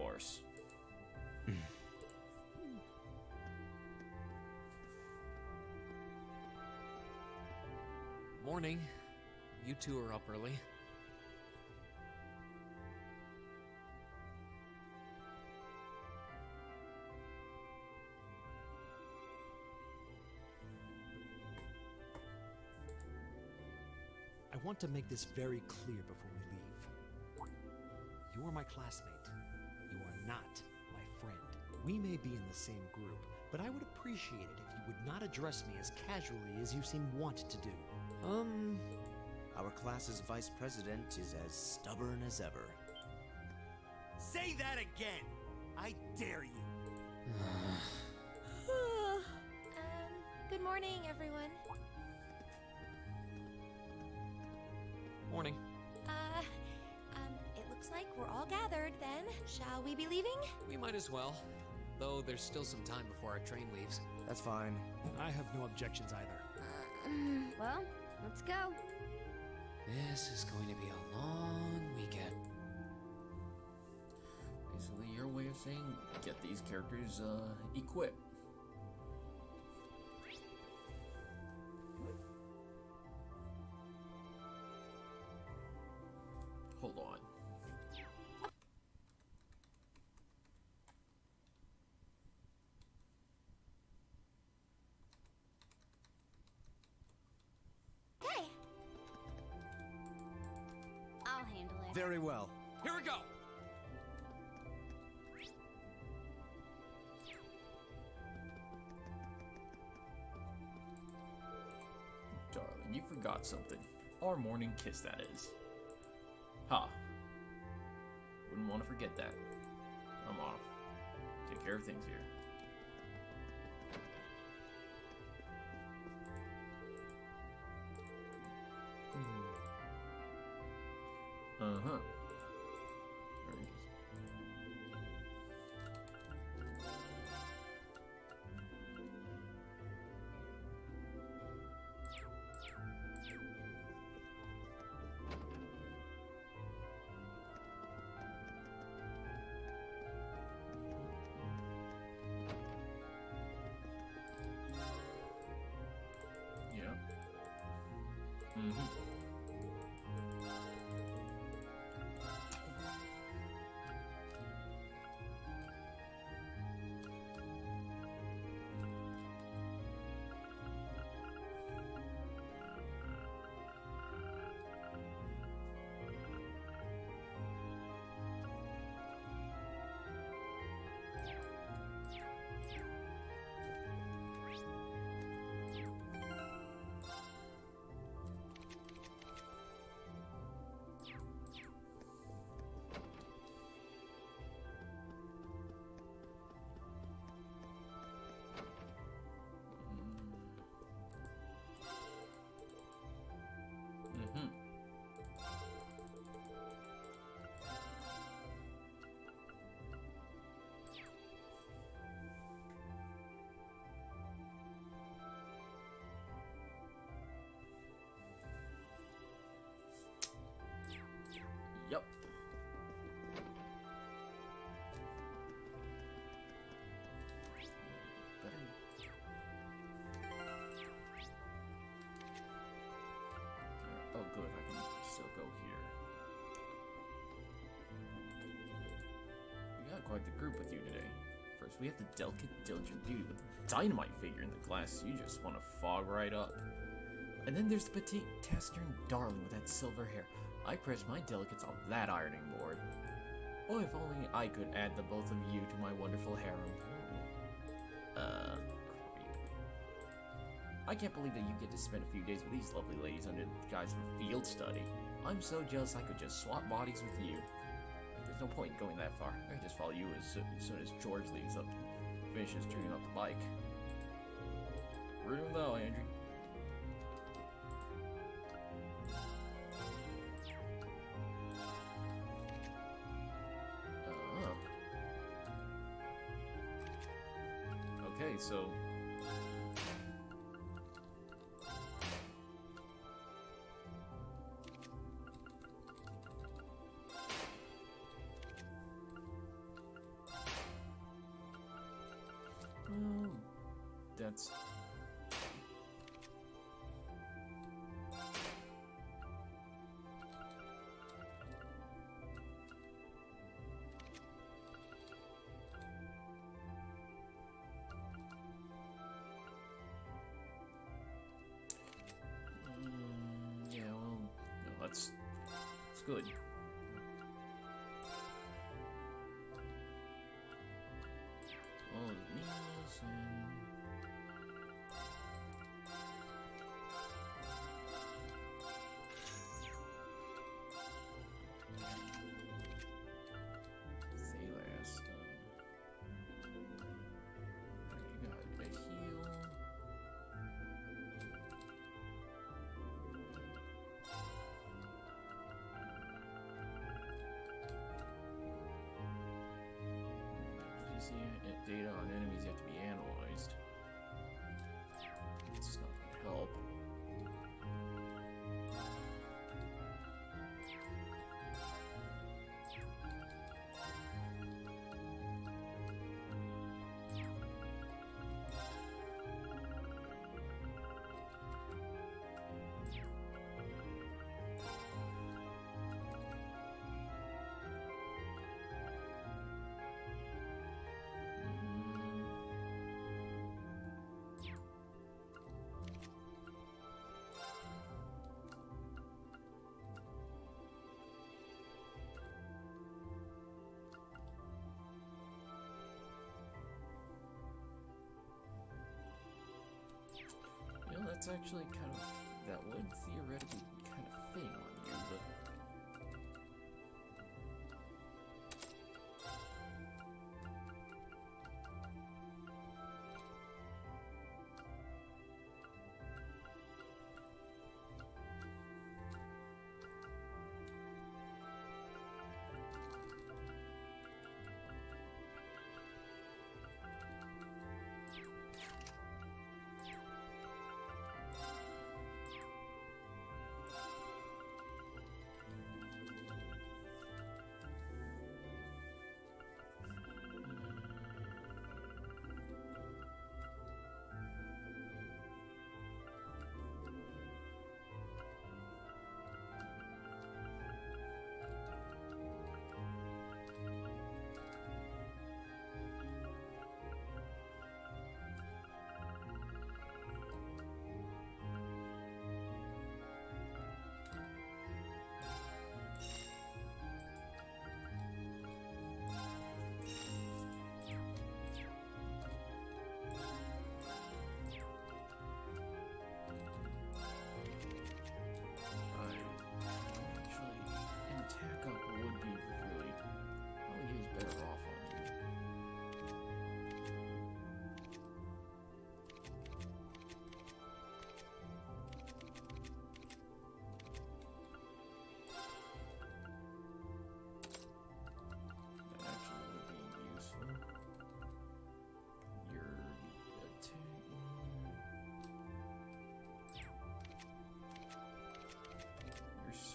course. Morning. You two are up early. I want to make this very clear before we leave. You are my classmate. You are not my friend. We may be in the same group, but I would appreciate it if you would not address me as casually as you seem wont to do. Our class's vice president is as stubborn as ever. Say that again! I dare you! Good morning, everyone. Morning. It looks like we're all gathered then. Shall we be leaving? We might as well. Though there's still some time before our train leaves. That's fine. I have no objections either. Well, let's go. This is going to be a long weekend. Basically, your way of saying get these characters equipped. Hold on. Okay. I'll handle it. Very well. Here we go! Darling, you forgot something. Our morning kiss, that is. Ha. Wouldn't want to forget that. I'm off. Take care of things here. Uh-huh. There he is. Yeah. Mm-hmm. Mm-hmm. Yep. Oh, good. I can still go here. We got quite the group with you today. First, we have the delicate, diligent beauty with the dynamite figure in the class. You just want to fog right up. And then there's the petite, taciturn darling with that silver hair. I pressed my delicates on that ironing board. Oh, if only I could add the both of you to my wonderful harem. I can't believe that you get to spend a few days with these lovely ladies under the guise of a field study. I'm so jealous I could just swap bodies with you. There's no point in going that far. I can just follow you as soon as George leaves up, finishes tuning up the bike. Room though, Andrew. Okay, so that's... yeah, well, no, that's good. All the meals and... say last, you got a heal. You see data on enemies yet to be analyzed. It's not gonna help. You know, that's actually kind of, that would theoretically kind of thing on you, but...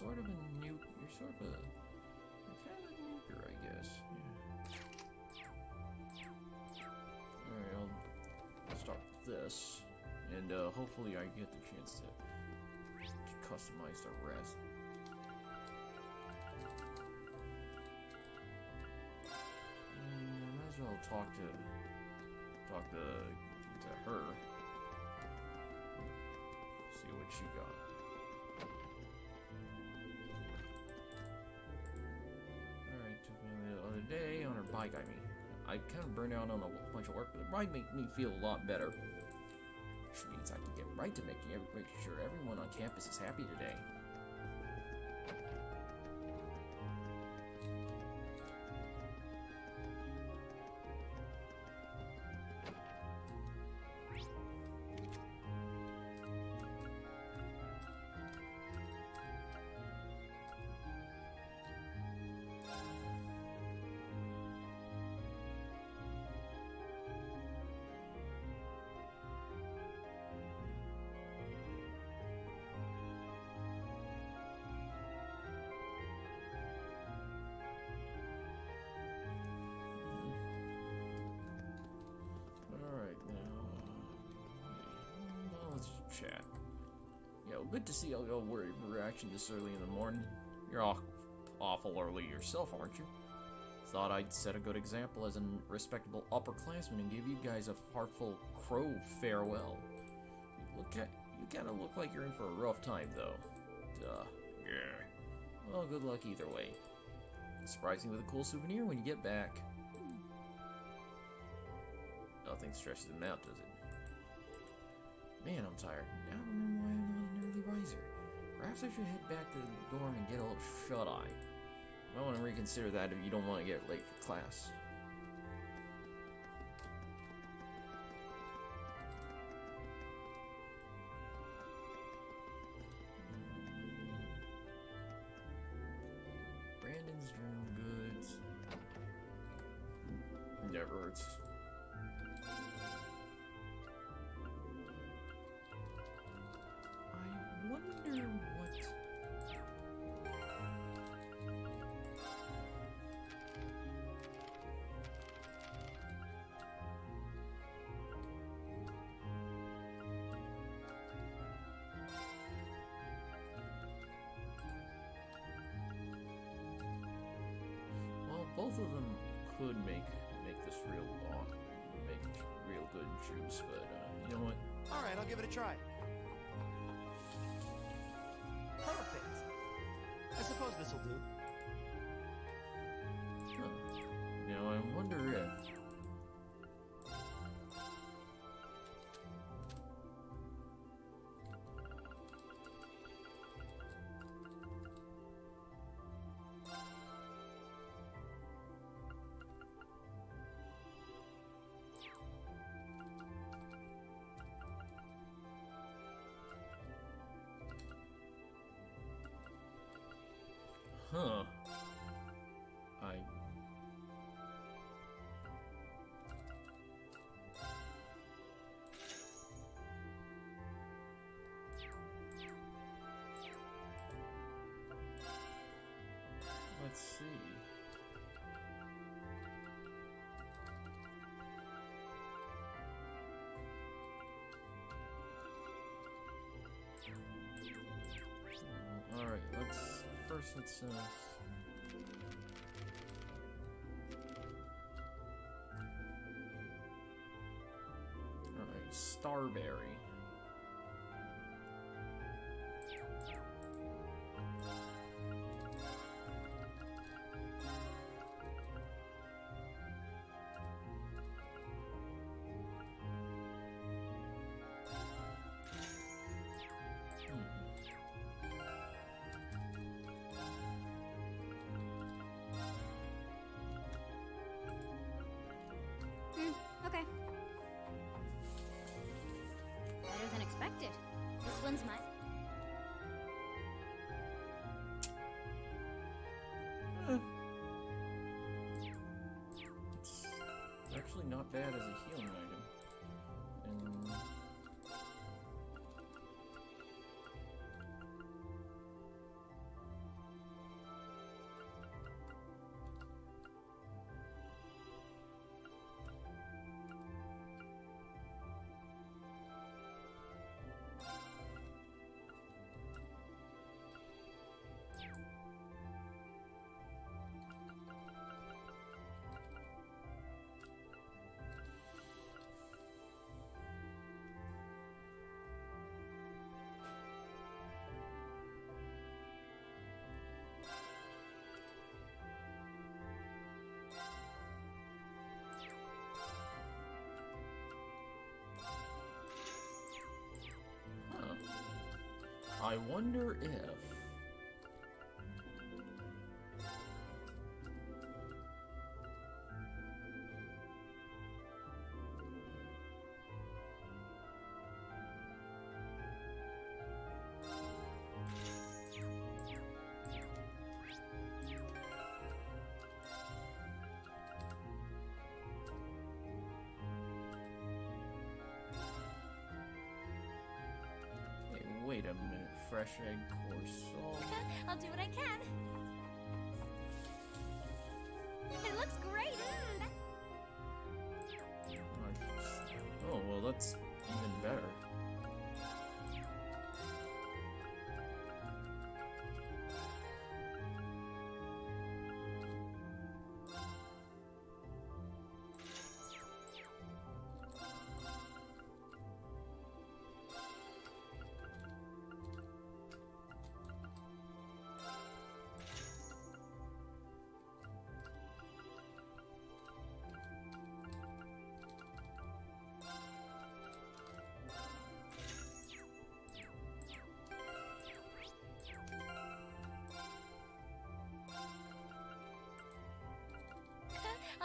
Sort of a nuke. You're sort of a kind of a nuker, I guess. Yeah. Alright, I'll start with this, and hopefully I get the chance to customize the rest. Might as well talk to her. See what she got. Day on her bike, I kind of burned out on a bunch of work, but the ride made me feel a lot better. Which means I can get right to making sure everyone on campus is happy today. chat. Yo, good to see your reaction this early in the morning. You're awful early yourself, aren't you? Thought I'd set a good example as a respectable upperclassman and give you guys a heartful crow farewell. You kind of look like you're in for a rough time, though. Duh. Yeah. Well, good luck either way. Surprise me with a cool souvenir when you get back. Nothing stresses him out, does it? Man, I'm tired. Now I remember why I'm not an early riser. Perhaps I should head back to the dorm and get a little shut-eye. I want to reconsider that if you don't want to get late for class. Brandon's dream goods. Never hurts. I wonder what... Well, both of them could make this real long, make real good juice, but you know what? All right, I'll give it a try. Perfect. I suppose this'll do. Huh. Now I wonder if... Huh. Let's see. All right, let's Alright, Starberry. Okay. Better than expected. This one's mine. It's actually not bad as a healing item. And... I wonder if... Wait a minute, fresh egg corso. I'll do what I can. It looks great. Oh, well, that's even better.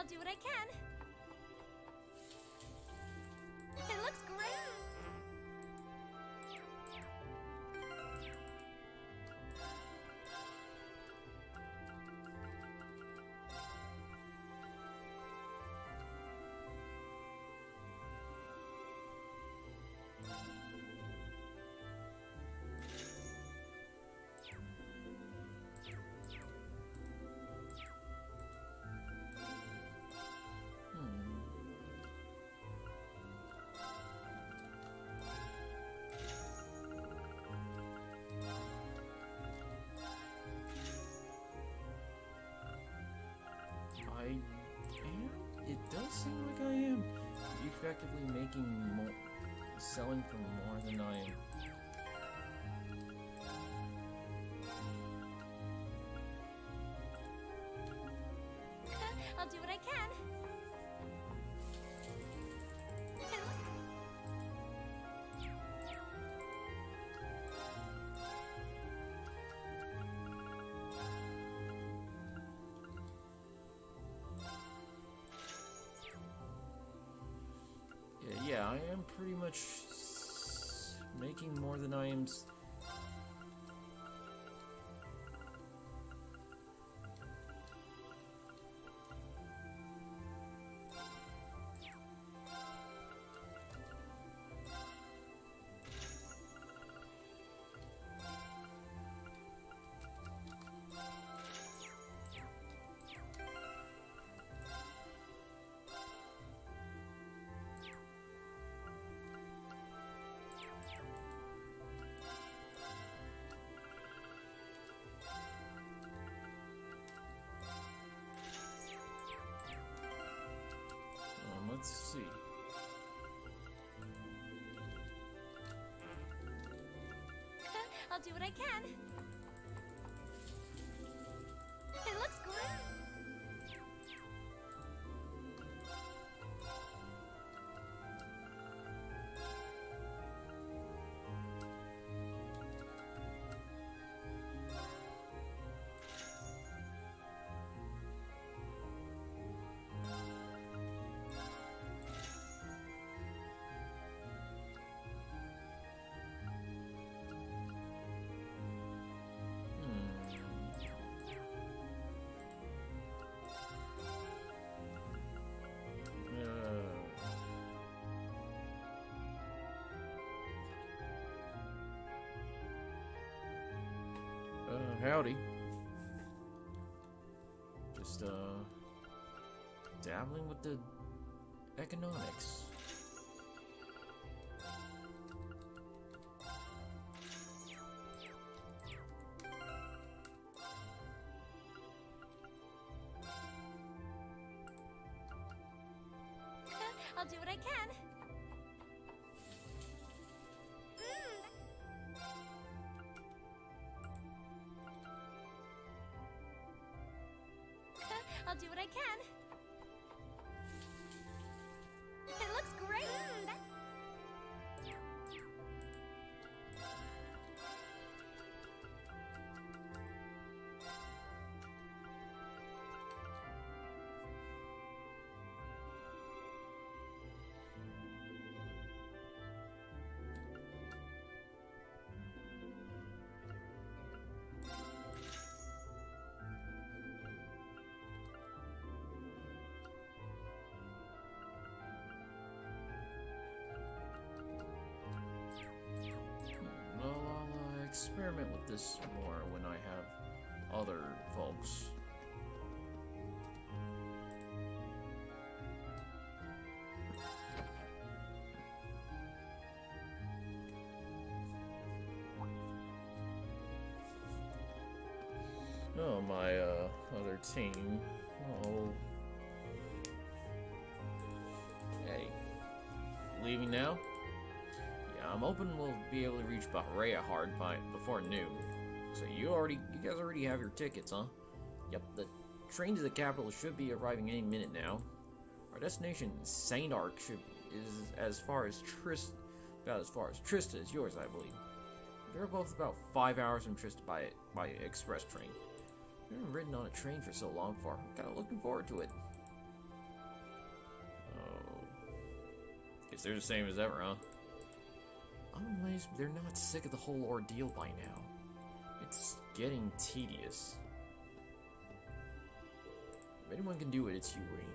I'll do what I can. It looks great. I am? It does seem like I am effectively making more, selling for more than I am. I'll do what I can. Yeah, I am pretty much making more than I am. Let's see. I'll do what I can. It looks great. Howdy. Just, dabbling with the economics. I'll do what I can. I'll do what I can. It looks great. Well, I'll experiment with this more when I have other folks. Oh, my other team. Oh. Hey. Leaving now? Yeah, I'm hoping we'll be able to reach Bareahard before noon. So you guys already have your tickets, huh? Yep, the train to the capital should be arriving any minute now. Our destination, Saint Arc, is as far as Trista as yours, I believe. They're both about 5 hours from Trista by express train. I haven't ridden on a train for so long before. I'm kind of looking forward to it. Guess they're the same as ever, huh? I'm amazed they're not sick of the whole ordeal by now. It's getting tedious. If anyone can do it, it's you, Rain.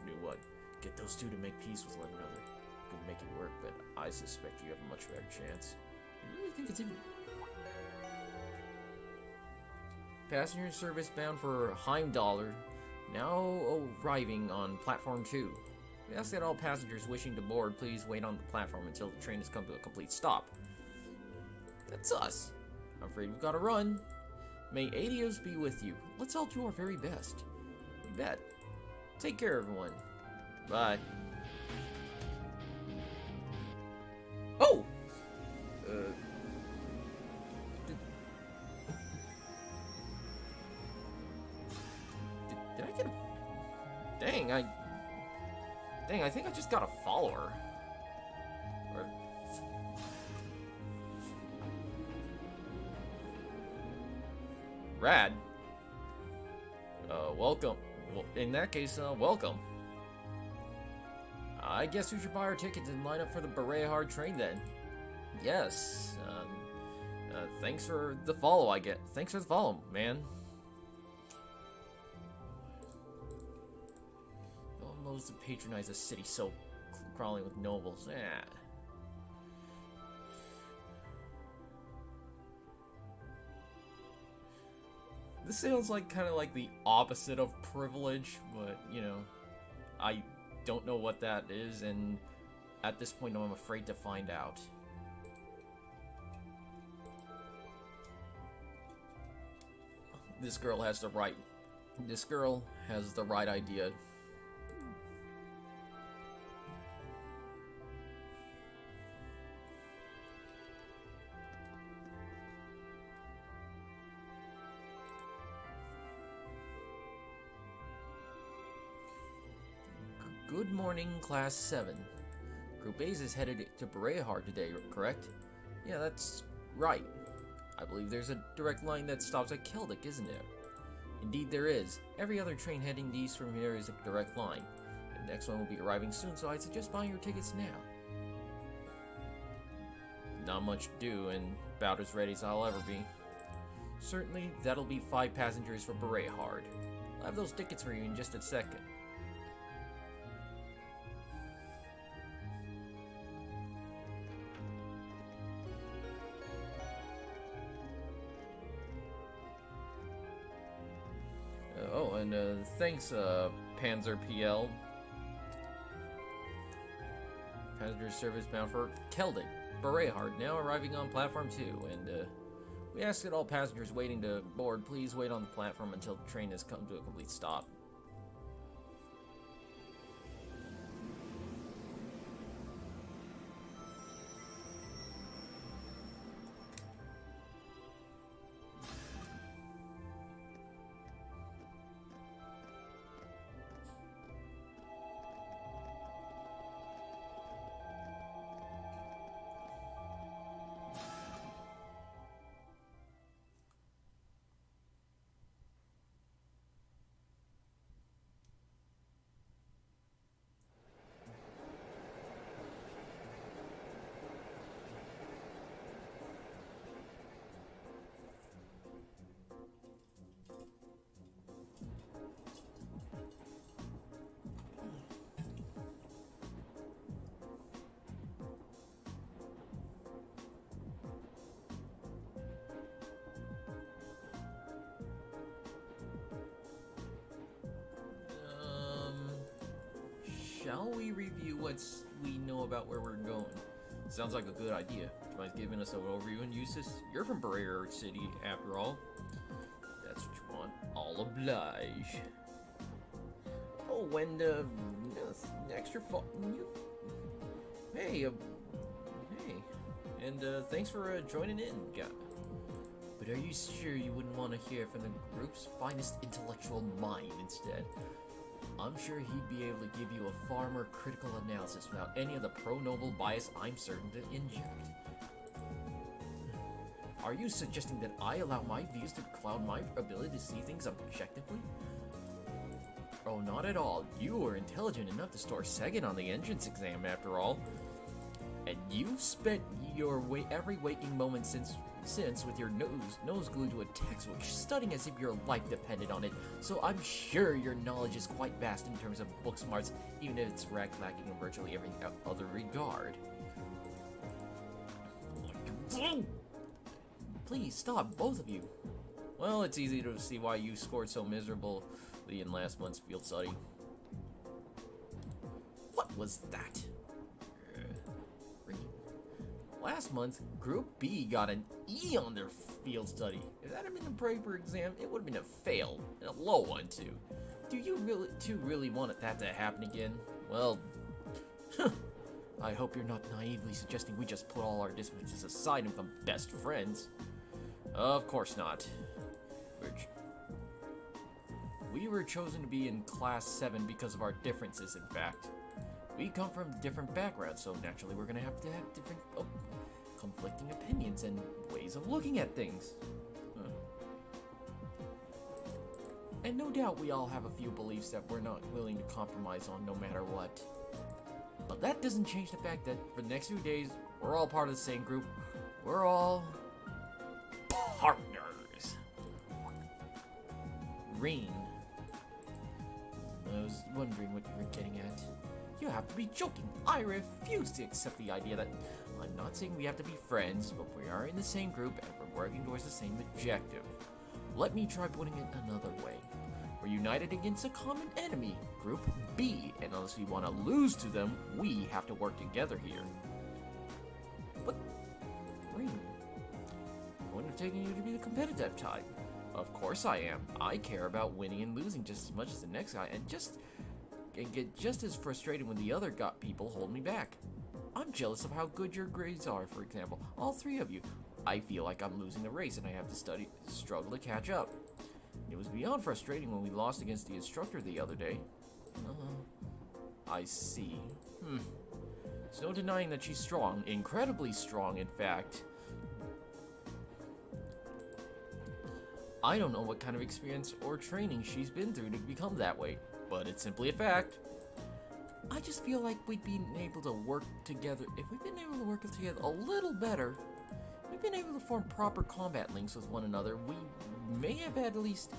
Do what? Get those two to make peace with one another. Could make it work, but I suspect you have a much better chance. You really think it's even... Passenger service bound for Heimdall now arriving on platform 2. We ask that all passengers wishing to board please wait on the platform until the train has come to a complete stop. That's us. I'm afraid we've got to run. May Adios be with you. Let's all do our very best. You bet. Take care, everyone. Bye. Oh! Did I get a... Dang, I think I just got a follower. Or... Rad. Welcome. Well, in that case, welcome. I guess we should buy our tickets and line up for the Bareahard train then. Yes. Thanks for the follow, Thanks for the follow, man. No one knows to patronize a city so crawling with nobles. This sounds like kind of like the opposite of privilege, but you know, I don't know what that is, and at this point I'm afraid to find out. This girl has the right idea. Good morning, Class 7. Group A's is headed to Bareahard today, correct? Yeah, that's right. I believe there's a direct line that stops at Keldic, isn't there? Indeed there is. Every other train heading east from here is a direct line. The next one will be arriving soon, so I'd suggest buying your tickets now. Not much to do, and about as ready as I'll ever be. Certainly, that'll be 5 passengers for Bareahard. I'll have those tickets for you in just a second. Thanks, Panzer PL. Passenger service bound for Keldic, Bareahard, now arriving on platform 2, and we ask that all passengers waiting to board please wait on the platform until the train has come to a complete stop. Shall we review what we know about where we're going? Sounds like a good idea. Do you mind giving us an overview and uses? You're from Bareahard City, after all. That's what you want. I'll oblige. Oh, and extra hey, and thanks for joining in, guy. But are you sure you wouldn't want to hear from the group's finest intellectual mind instead? I'm sure he'd be able to give you a far more critical analysis without any of the pro-noble bias I'm certain to inject. Are you suggesting that I allow my views to cloud my ability to see things objectively? Oh, not at all. You were intelligent enough to score second on the entrance exam, after all. And you've spent your every waking moment since with your nose glued to a textbook, studying as if your life depended on it. So I'm sure your knowledge is quite vast in terms of book smarts, even if it's lacking in virtually every other regard. Please stop, both of you. Well, it's easy to see why you scored so miserably in last month's field study. What was that? Last month, Group B got an E on their field study. If that had been a paper exam, it would have been a fail, and a low one too. Do you really want that to happen again? Well, I hope you're not naively suggesting we just put all our differences aside and become best friends. Of course not. We were chosen to be in Class 7 because of our differences, in fact. We come from different backgrounds, so naturally we're gonna have different, conflicting opinions and ways of looking at things. And no doubt we all have a few beliefs that we're not willing to compromise on no matter what. But that doesn't change the fact that for the next few days, we're all part of the same group. We're all partners. Reen. I was wondering what you were getting at. You have to be joking. I refuse to accept the idea that... I'm not saying we have to be friends, but we are in the same group and we're working towards the same objective. Let me try putting it another way. We're united against a common enemy, Group B, and unless we want to lose to them, we have to work together here. But... Ring, I wouldn't have taken you to be the competitive type. Of course I am. I care about winning and losing just as much as the next guy, and get just as frustrated when the other people hold me back. I'm jealous of how good your grades are, for example. All three of you. I feel like I'm losing the race and I have to struggle to catch up. It was beyond frustrating when we lost against the instructor the other day. I see. There's no denying that she's strong. Incredibly strong, in fact. I don't know what kind of experience or training she's been through to become that way, but it's simply a fact. I just feel like we'd been able to work together. If we'd been able to work together a little better, we've been able to form proper combat links with one another, we may have at least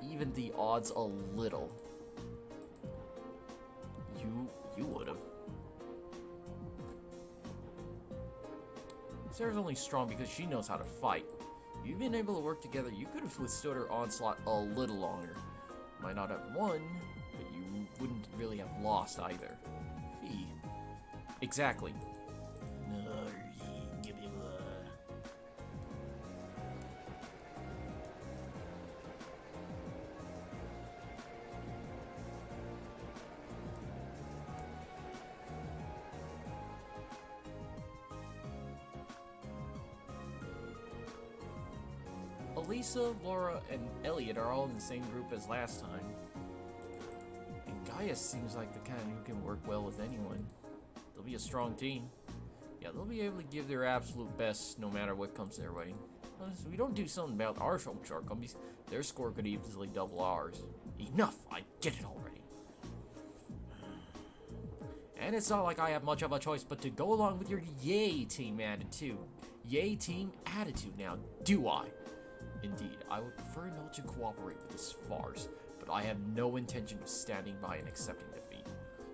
evened the odds a little. You would have. Sarah's only strong because she knows how to fight. If you've been able to work together, you could have withstood her onslaught a little longer. Might not have won, but you wouldn't really have lost either. Fee. Exactly. Elisa, Laura, and Elliot are all in the same group as last time. And Gaia seems like the kind who can work well with anyone. They'll be a strong team. Yeah, they'll be able to give their absolute best no matter what comes their way. If we don't do something about our shortcomings, their score could easily double ours. Enough! I get it already. And it's not like I have much of a choice but to go along with your yay team attitude. Yay team attitude now, do I? Indeed, I would prefer not to cooperate with this farce, but I have no intention of standing by and accepting defeat.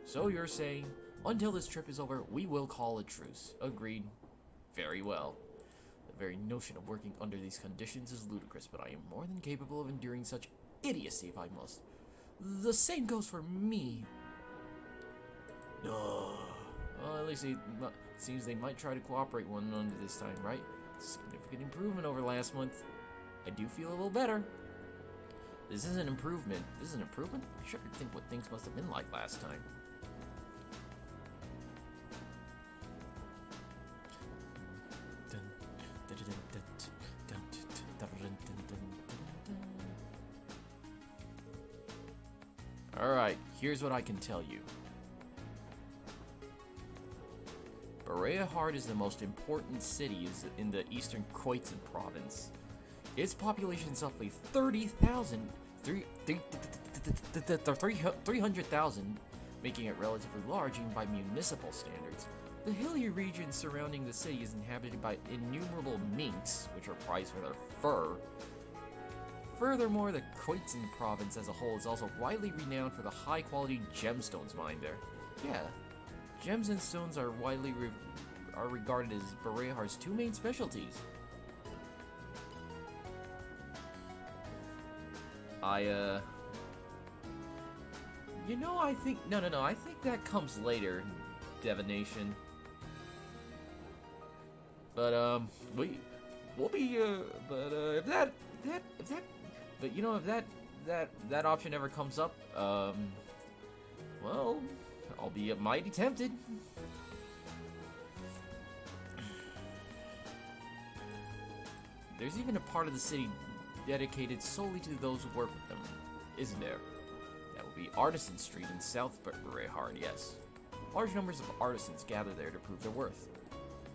So you're saying, until this trip is over, we will call a truce. Agreed. Very well. The very notion of working under these conditions is ludicrous, but I am more than capable of enduring such idiocy if I must. The same goes for me. Well, at least it seems they might try to cooperate one another this time, right? Significant improvement over last month. I do feel a little better. This is an improvement. This is an improvement? I sure think what things must have been like last time. Alright, here's what I can tell you. Bareahard is the most important city in the eastern Khoisan province. Its population is roughly 30,000 300,000, making it relatively large even by municipal standards. The hilly region surrounding the city is inhabited by innumerable minks, which are prized for their fur. Furthermore, the Khoisan province as a whole is also widely renowned for the high-quality gemstones mined there. Yeah, gems and stones are widely regarded as Bareahard's two main specialties. You know, I think... No, I think that comes later, Divination. But, we'll be, if that, but you know, if that option ever comes up, well, I'll be mighty tempted. There's even a part of the city dedicated solely to those who work with them, isn't there? That would be Artisan Street in South Bareahard, yes. Large numbers of artisans gather there to prove their worth.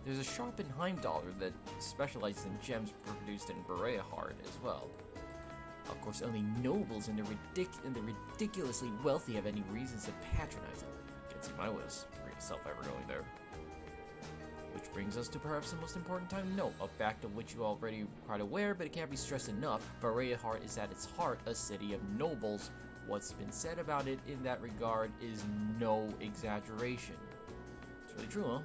There's a shop in Heimdall that specializes in gems produced in Bareahard as well. Of course, only nobles and the ridiculously wealthy have any reasons to patronize it. Can't see my self ever going there. Which brings us to perhaps the most important time to note, a fact of which you already are quite aware, but it can't be stressed enough. Bareahard is at its heart a city of nobles. What's been said about it in that regard is no exaggeration. It's really true, huh?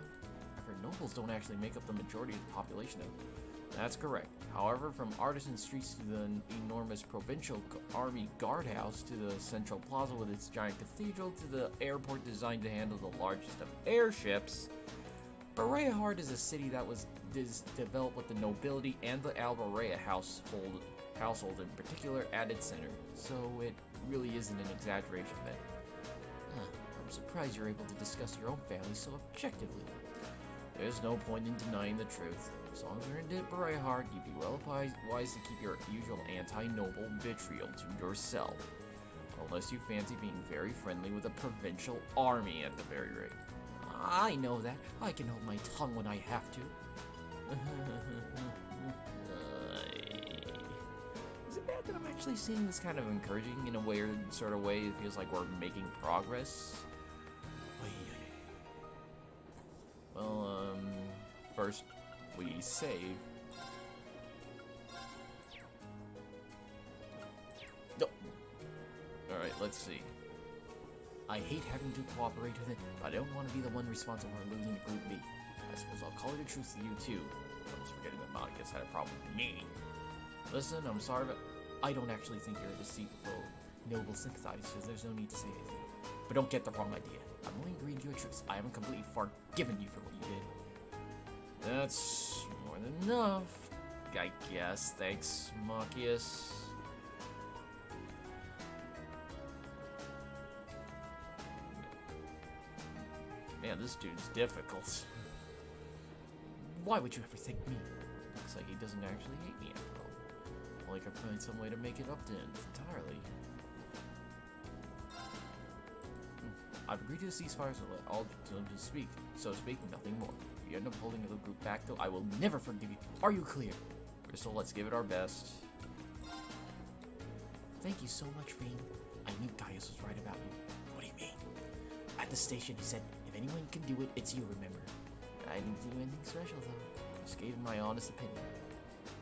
Nobles don't actually make up the majority of the population, though. That's correct. However, from artisan streets to the enormous provincial army guardhouse, to the central plaza with its giant cathedral, to the airport designed to handle the largest of airships, Bareahard is a city that was developed with the nobility and the Albarea household in particular at its center. So it really isn't an exaggeration then. I'm surprised you're able to discuss your own family so objectively. There's no point in denying the truth. As long as you're in Bareahard, you'd be well wise to keep your usual anti-noble vitriol to yourself. Unless you fancy being very friendly with a provincial army at the very rate. I know that. I can hold my tongue when I have to. Is it bad that I'm actually seeing this kind of encouraging in a weird sort of way? It feels like we're making progress. Well, first we save. No. Alright, let's see. I hate having to cooperate with it, but I don't want to be the one responsible for losing to Group B. I suppose I'll call it a truce to you too. I was forgetting that Monicus had a problem with me. Listen, I'm sorry, but I don't actually think you're a deceitful, noble sympathizer, so there's no need to say anything. But don't get the wrong idea. I'm only agreeing to a truce. I haven't completely forgiven you for what you did. That's more than enough, I guess. Thanks, Marcus. Man, this dude's difficult. Why would you ever think me? Looks like he doesn't actually hate me after all. Only I can find some way to make it up to him entirely. I've agreed to a ceasefire so let all to speak. So speak, nothing more. If you end up holding the group back, though, I will never forgive you. Are you clear? Crystal, let's give it our best. Thank you so much, Rain. I knew Gaius was right about you. What do you mean? At the station, he said, if anyone can do it, it's you, remember? I didn't do anything special, though. I just gave him my honest opinion.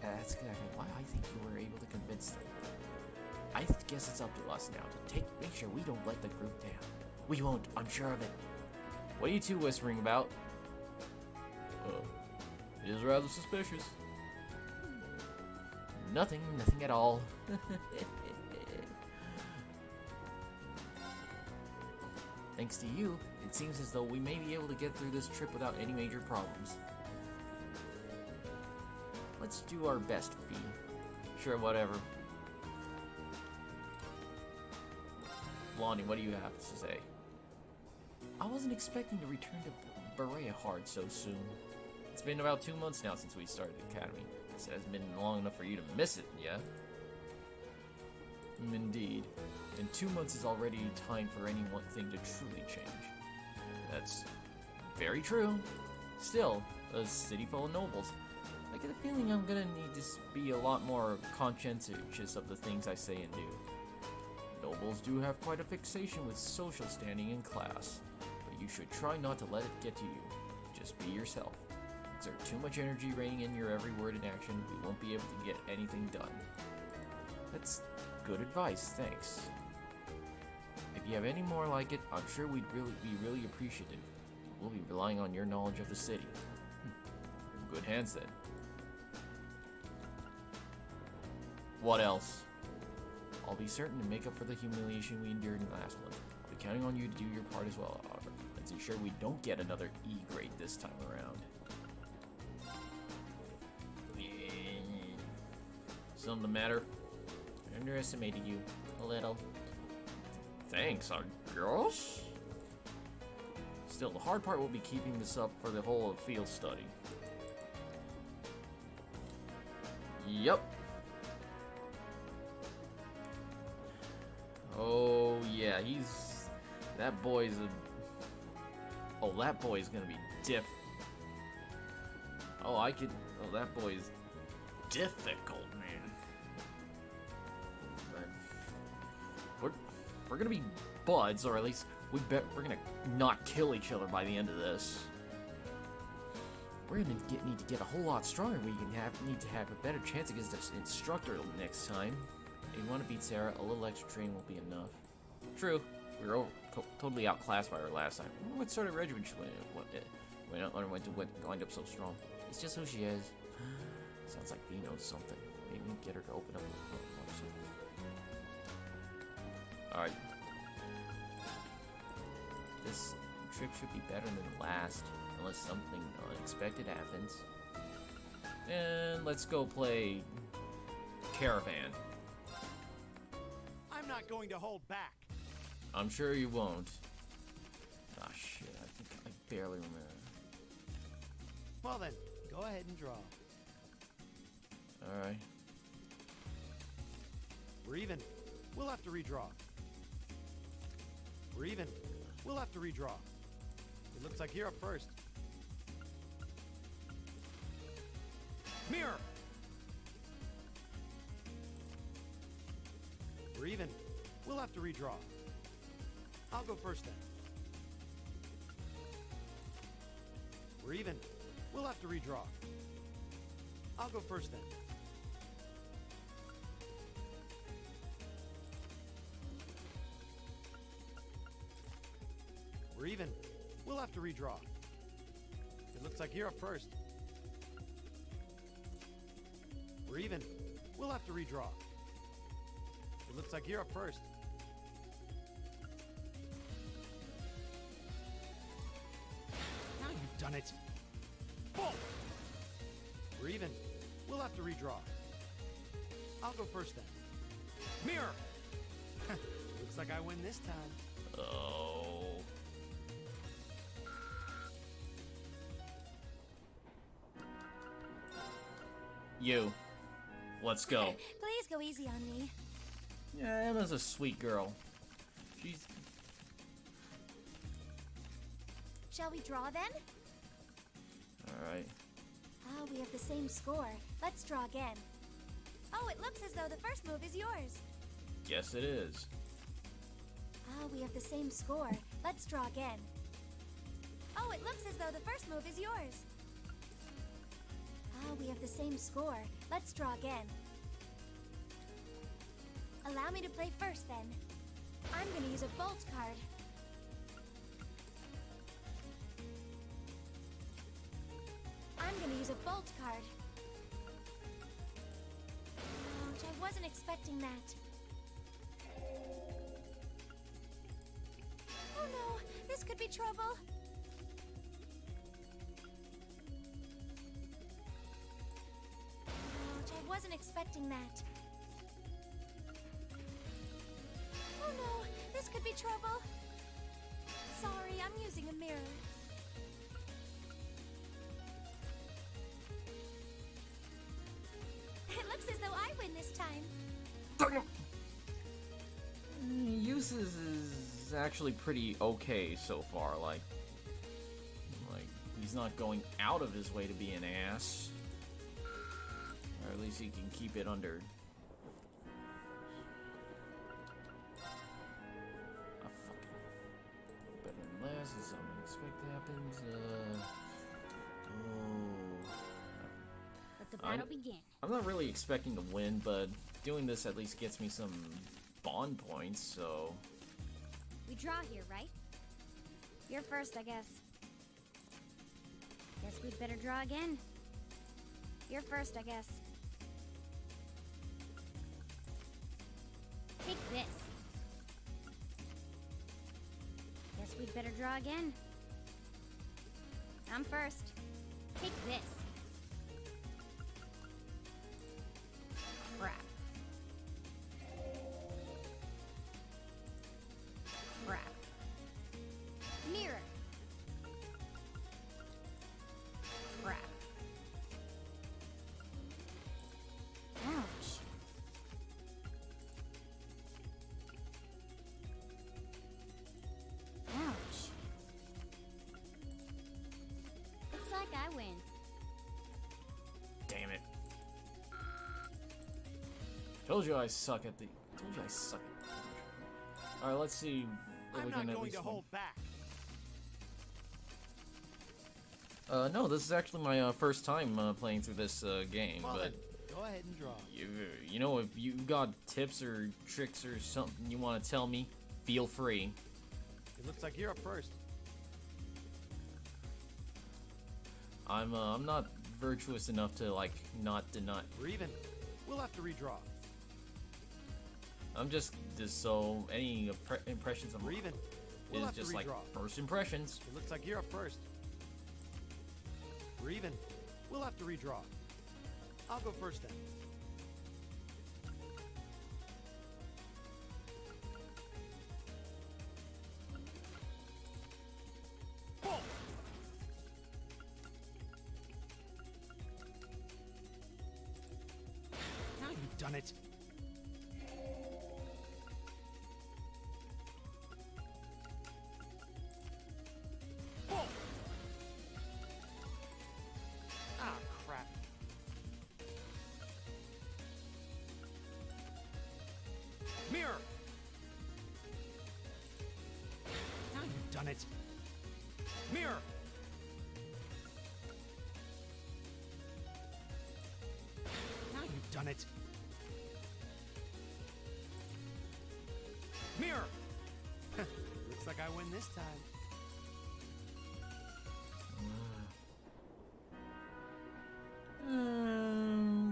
That's exactly why I think you were able to convince them. I guess it's up to us now to make sure we don't let the group down. We won't, I'm sure of it. What are you two whispering about? It is rather suspicious. Nothing at all. Thanks to you, it seems as though we may be able to get through this trip without any major problems. Let's do our best, Fee. Sure, whatever. Blondie, what do you have to say? I wasn't expecting to return to Bareahard so soon. It's been about 2 months now since we started the academy. It hasn't been long enough for you to miss it, yeah? Indeed. And 2 months is already time for any one thing to truly change. That's very true. Still, a city full of nobles. I get a feeling I'm gonna need to be a lot more conscientious of the things I say and do. Nobles do have quite a fixation with social standing in class, but you should try not to let it get to you. Just be yourself. Exert too much energy reining in your every word and action, we won't be able to get anything done. That's good advice, thanks. If you have any more like it, I'm sure we'd be really appreciative. We'll be relying on your knowledge of the city. You're in good hands then. What else? I'll be certain to make up for the humiliation we endured in last month. I'll be counting on you to do your part as well, however. Let's ensure we don't get another E grade this time around. Something the matter? I underestimated you a little. Thanks, our girls? Still, the hard part will be keeping this up for the whole field study. Yep. Oh, yeah, that boy's that boy's gonna be that boy's difficult, man. We're gonna be buds, or at least we're gonna not kill each other by the end of this. We're gonna need to get a whole lot stronger. We need to have a better chance against this instructor next time. If you want to beat Sarah, a little extra training will be enough. True, we were totally outclassed by her last time. What sort of regiment she went to wind up so strong? It's just who she is. Sounds like V knows something. Maybe get her to open up a book or something. Alright. This trip should be better than the last, unless something unexpected happens. And let's go play Caravan. I'm not going to hold back. I'm sure you won't. Ah, shit, I think I barely remember. Well then, go ahead and draw. Alright. We're even. We'll have to redraw. We're even. We'll have to redraw. It looks like you're up first. Mirror! We're even. We'll have to redraw. I'll go first then. We're even. We'll have to redraw. I'll go first then. We're even. We'll have to redraw. It looks like you're up first. We're even. We'll have to redraw. It looks like you're up first. Now you've done it. Boom! We're even. We'll have to redraw. I'll go first then. Mirror! Looks like I win this time. Oh. You. Let's go. Please go easy on me. Yeah, Emma's a sweet girl. She's... Shall we draw then? Alright. Ah, we have the same score. Let's draw again. Oh, it looks as though the first move is yours. Yes, it is. Ah, we have the same score. Let's draw again. Oh, it looks as though the first move is yours. Ah, we have the same score. Let's draw again. Allow me to play first, then. I'm gonna use a bolt card. I'm gonna use a bolt card. Ouch, I wasn't expecting that. Oh no, this could be trouble. Ouch, I wasn't expecting that. Oh no, this could be trouble. Sorry, I'm using a mirror. It looks as though I win this time. Uses is actually pretty okay so far. Like he's not going out of his way to be an ass, or at least he can keep it under. unless something unexpected happens. Oh. Let the battle begin. I'm not really expecting to win, but doing this at least gets me some bond points, so... We draw here, right? You're first, I guess. Guess we'd better draw again. You're first, I guess. Take this. Guess we'd better draw again. I'm first. Take this. Crap. Crap. Mirror. Crap. Ouch. Ouch. Looks like I win. Damn it. Told you I suck at the... Told you I suck at... Alright, let's see if I'm we not can at going least to win. hold back. No, this is actually my first time playing through this game, Well, but then, go ahead and draw. you know, if you got tips or tricks or something you want to tell me, feel free. It looks like you're up first. I'm not virtuous enough to like not deny. We're even. We'll have to redraw. I'm just so any impressions of We're even. We'll is have to just like redraw. first impressions. It looks like you're up first. We're even. We'll have to redraw. I'll go first then. Boom! Now you've done it. Boom! Ah, crap. Mirror! Now you've done it. Mirror! Now you've done it. Mirror! Looks like I win this time.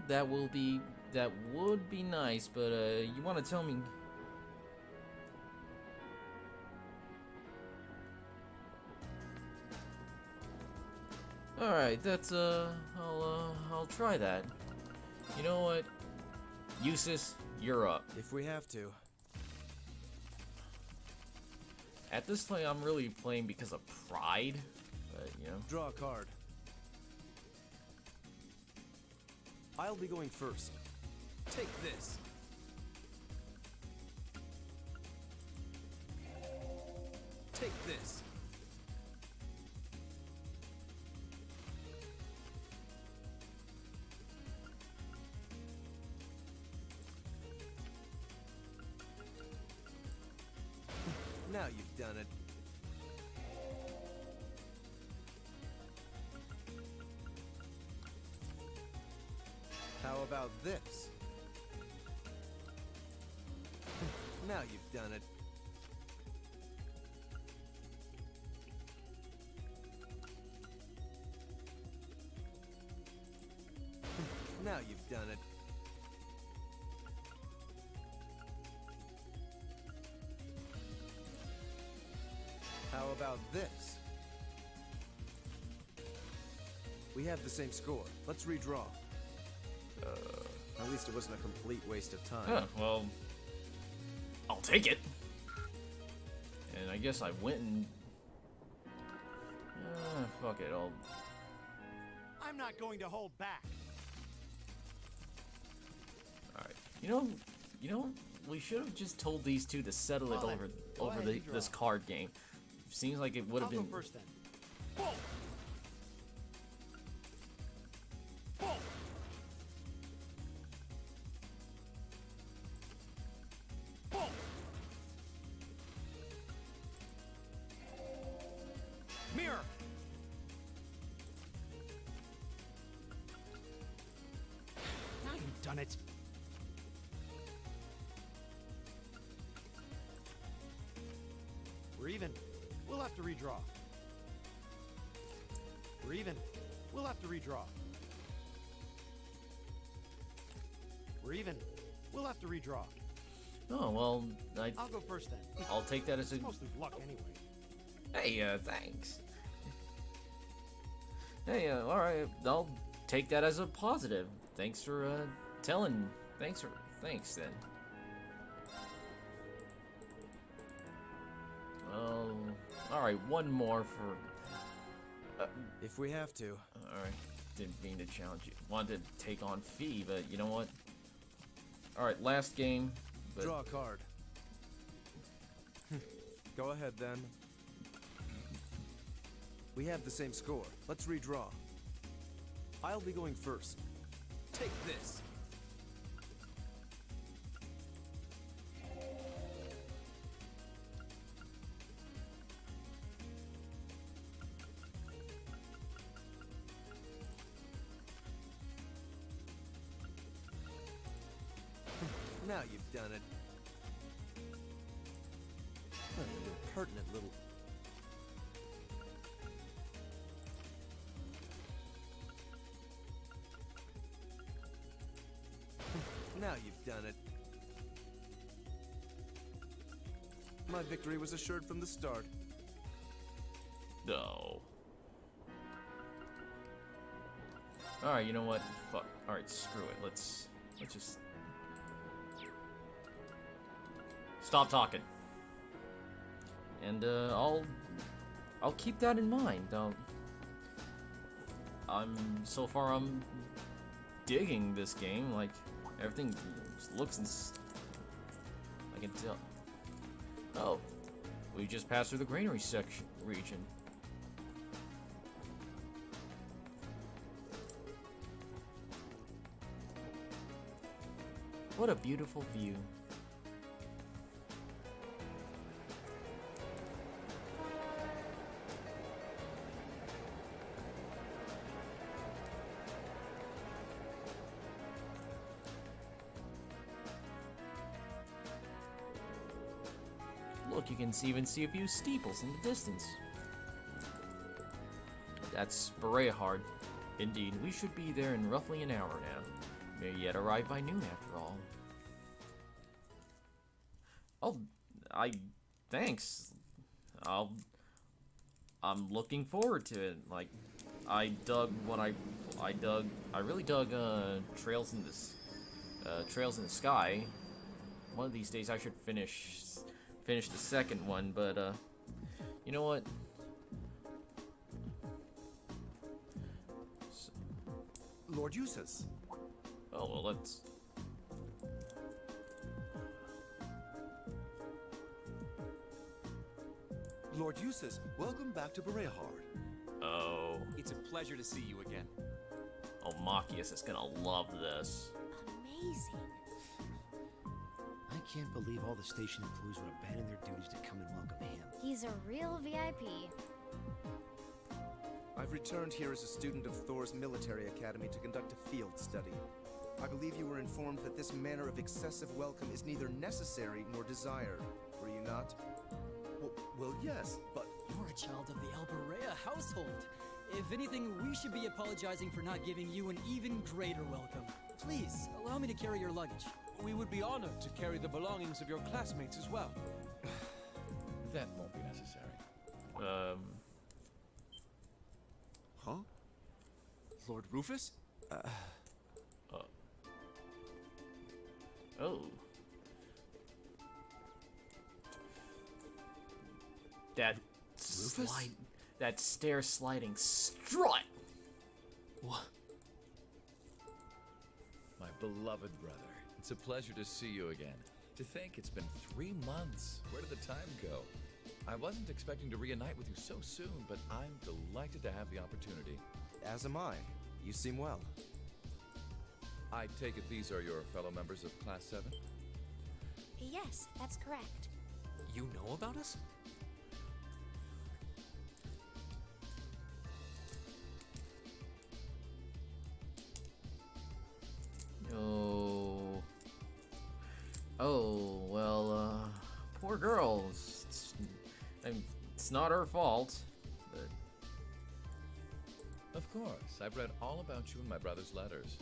That would be nice, but you want to tell me? All right, that's I'll try that. You know what, Eustace, you're up. If we have to. At this point, I'm really playing because of pride, but you know. Draw a card. I'll be going first. Take this. Take this. Now you've done it. How about this? Now you've done it. Now you've done it. How about this? We have the same score. Let's redraw. At least it wasn't a complete waste of time. Yeah, well, I'll take it. And I guess I went and... fuck it, I'm not going to hold back. Alright. You know, we should have just told these two to settle it Well, then, over go ahead and this draw. card game. Seems like it would I'll have been... go first then. Boom! Boom! Boom! done it. We're even. We'll have to redraw. We're even. We'll have to redraw. We're even. We'll have to redraw. Oh, well, I'll go first then. I'll take that as a... It's mostly luck anyway. Hey, thanks. Hey, alright, I'll take that as a positive. Thanks for, telling. Thanks then. Oh, alright, one more for... If we have to. Alright, didn't mean to challenge you. Wanted to take on Fee, but you know what? Alright, last game. But... Draw a card. Go ahead then. We have the same score. Let's redraw. I'll be going first. Take this. Now you've done it. What a little pertinent little... Now you've done it. My victory was assured from the start. No. Alright, you know what? Fuck. Alright, screw it. Let's just... Stop talking. And, I'll keep that in mind. So far I'm digging this game. Like, everything looks I can tell. Oh, we just passed through the granary region. What a beautiful view. Look, you can even see a few steeples in the distance. That's Bareahard. Indeed, we should be there in roughly an hour now. May yet arrive by noon after all. Oh, thanks. I'm looking forward to it. Like, I really dug, Trails in the Sky. One of these days I should finish the second one, but, you know what? Lord Eustace. Oh, well, let's... Lord Eustace, welcome back to Bareahard. Oh. It's a pleasure to see you again. Oh, Machias is gonna love this. Amazing. I can't believe all the station employees would abandon their duties to come and welcome him. He's a real VIP. I've returned here as a student of Thor's military academy to conduct a field study. I believe you were informed that this manner of excessive welcome is neither necessary nor desired. Were you not? Well, yes, but... You're a child of the Alberea household. If anything, we should be apologizing for not giving you an even greater welcome. Please, allow me to carry your luggage. We would be honored to carry the belongings of your classmates as well. That won't be necessary. Huh? Lord Rufus? Oh. That stair sliding strut. What? My beloved brother. It's a pleasure to see you again. To think it's been 3 months. Where did the time go? I wasn't expecting to reunite with you so soon, but I'm delighted to have the opportunity. As am I. You seem well. I take it these are your fellow members of Class 7? Yes, that's correct. You know about us? Oh. Oh, well, poor girl. It's not her fault, but... Of course, I've read all about you in my brother's letters.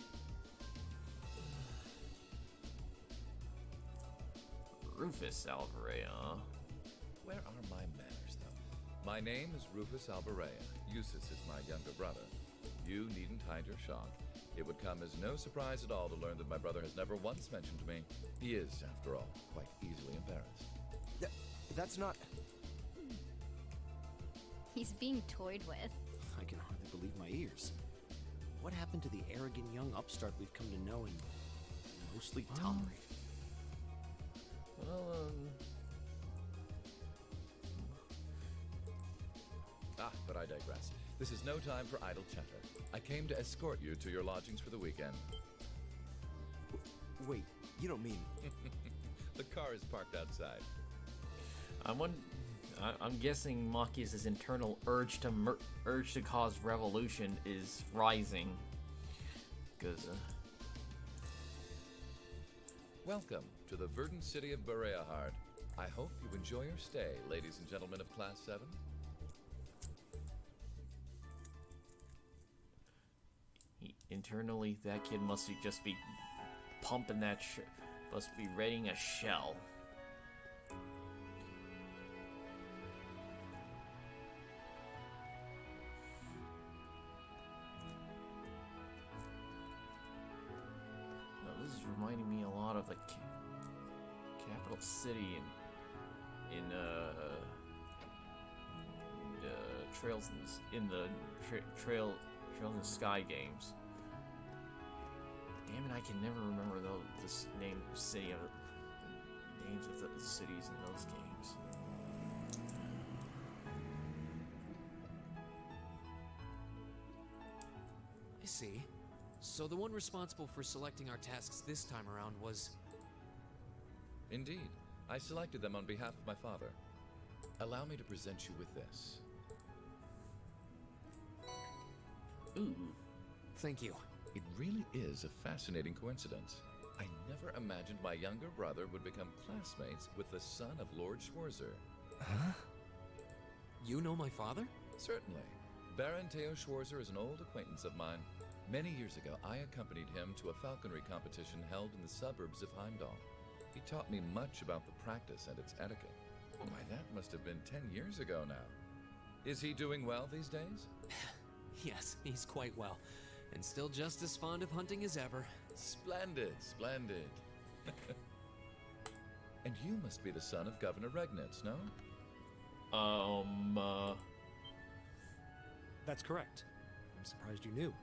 Rufus Alvarez. Where are my manners, though? My name is Rufus Alvarez. Eustace is my younger brother. You needn't hide your shock. It would come as no surprise at all to learn that my brother has never once mentioned to me. He is, after all, quite easily embarrassed. That's not... He's being toyed with. I can hardly believe my ears. What happened to the arrogant young upstart we've come to know and mostly tolerate? Well, But I digress. This is no time for idle chatter. I came to escort you to your lodgings for the weekend. Wait, you don't mean... The car is parked outside. I'm guessing Machias' internal urge to cause revolution is rising. Because, Welcome to the verdant city of Bareahard. I hope you enjoy your stay, ladies and gentlemen of Class 7. Internally, that kid must just be pumping that must be readying a shell. Now, this is reminding me a lot of the capital city in Trails in the Trail in the Sky games. Damn it, I can never remember this names of the cities in those games. I see. So the one responsible for selecting our tasks this time around was... Indeed. I selected them on behalf of my father. Allow me to present you with this. Ooh. Thank you. It really is a fascinating coincidence. I never imagined my younger brother would become classmates with the son of Lord Schwarzer. Huh? You know my father? Certainly. Baron Theo Schwarzer is an old acquaintance of mine. Many years ago, I accompanied him to a falconry competition held in the suburbs of Heimdall. He taught me much about the practice and its etiquette. Why, that must have been 10 years ago now. Is he doing well these days? Yes, he's quite well. And still just as fond of hunting as ever. Splendid, splendid. And you must be the son of Governor Regnitz, no? That's correct. I'm surprised you knew.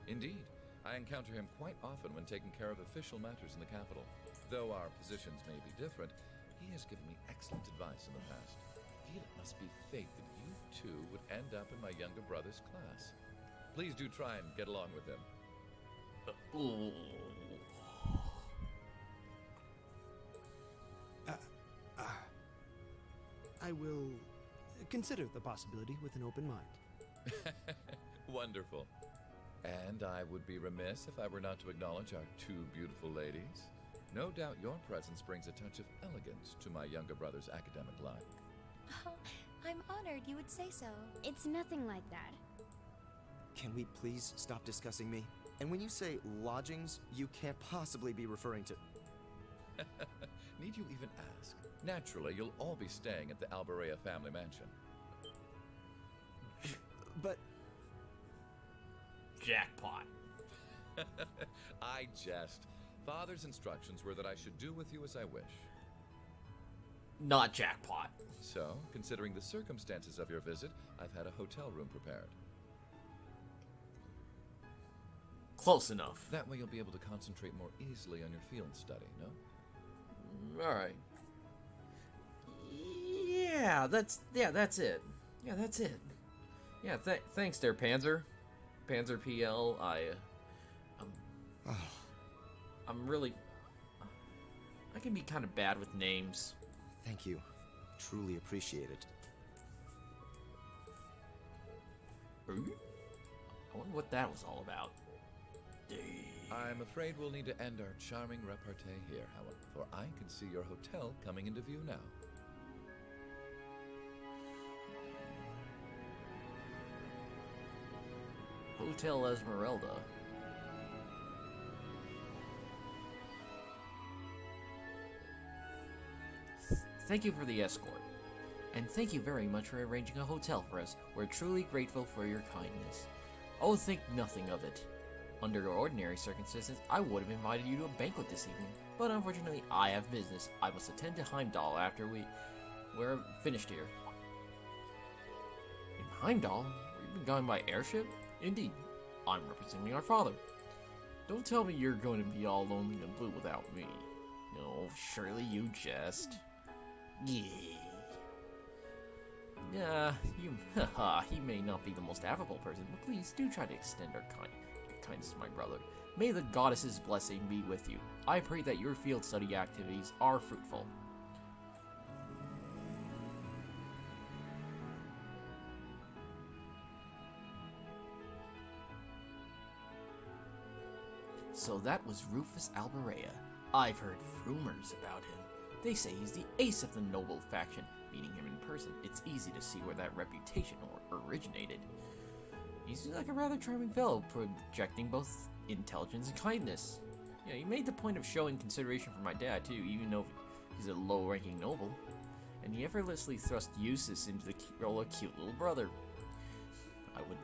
Indeed. I encounter him quite often when taking care of official matters in the capital. Though our positions may be different, he has given me excellent advice in the past. I feel it must be fate that you two would end up in my younger brother's class. Please do try and get along with him. I will consider the possibility with an open mind. Wonderful. And I would be remiss if I were not to acknowledge our two beautiful ladies. No doubt your presence brings a touch of elegance to my younger brother's academic life. Oh, I'm honored you would say so. It's nothing like that. Can we please stop discussing me? And when you say lodgings, you can't possibly be referring to... Need you even ask? Naturally, you'll all be staying at the Albarea family mansion. But... Jackpot. I jest. Father's instructions were that I should do with you as I wish. Not jackpot. So, considering the circumstances of your visit, I've had a hotel room prepared. Close enough. That way you'll be able to concentrate more easily on your field study, no? Alright. Yeah, that's it. Yeah, that's it. Yeah, thanks there, Panzer. Panzer PL, I'm really... I can be kind of bad with names. Thank you. Truly appreciate it. I wonder what that was all about. I I'm afraid we'll need to end our charming repartee here, however, for I can see your hotel coming into view now. Hotel Esmeralda. Thank you for the escort. And thank you very much for arranging a hotel for us. We're truly grateful for your kindness. Oh, think nothing of it. Under ordinary circumstances, I would have invited you to a banquet this evening, but unfortunately, I have business. I must attend to Heimdall after we're finished here. In Heimdall? We've been going by airship? Indeed. I'm representing our father. Don't tell me you're going to be all lonely and blue without me. No, surely you jest. Yeah. Yeah, he may not be the most affable person, but please do try to extend our kindness to my brother. May the goddess's blessing be with you. I pray that your field study activities are fruitful. So that was Rufus Alberea. I've heard rumors about him. They say he's the ace of the noble faction. Meeting him in person, it's easy to see where that reputation originated. He seems like a rather charming fellow, projecting both intelligence and kindness. Yeah, he made the point of showing consideration for my dad too, even though he's a low-ranking noble. And he effortlessly thrust Eustace into the role of cute little brother. I would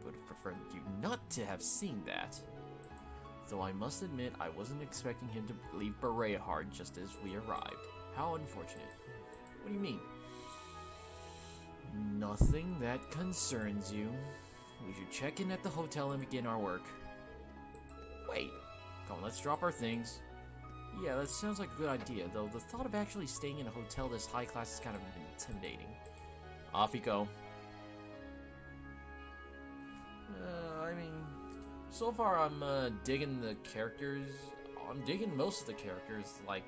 have preferred you not to have seen that. Though I must admit, I wasn't expecting him to leave Bareahard just as we arrived. How unfortunate. What do you mean? Nothing that concerns you. We should check in at the hotel and begin our work. Wait. Come on, let's drop our things. Yeah, that sounds like a good idea, though the thought of actually staying in a hotel this high class is kind of intimidating. Off you go. I mean, so far I'm digging the characters. I'm digging most of the characters. Like,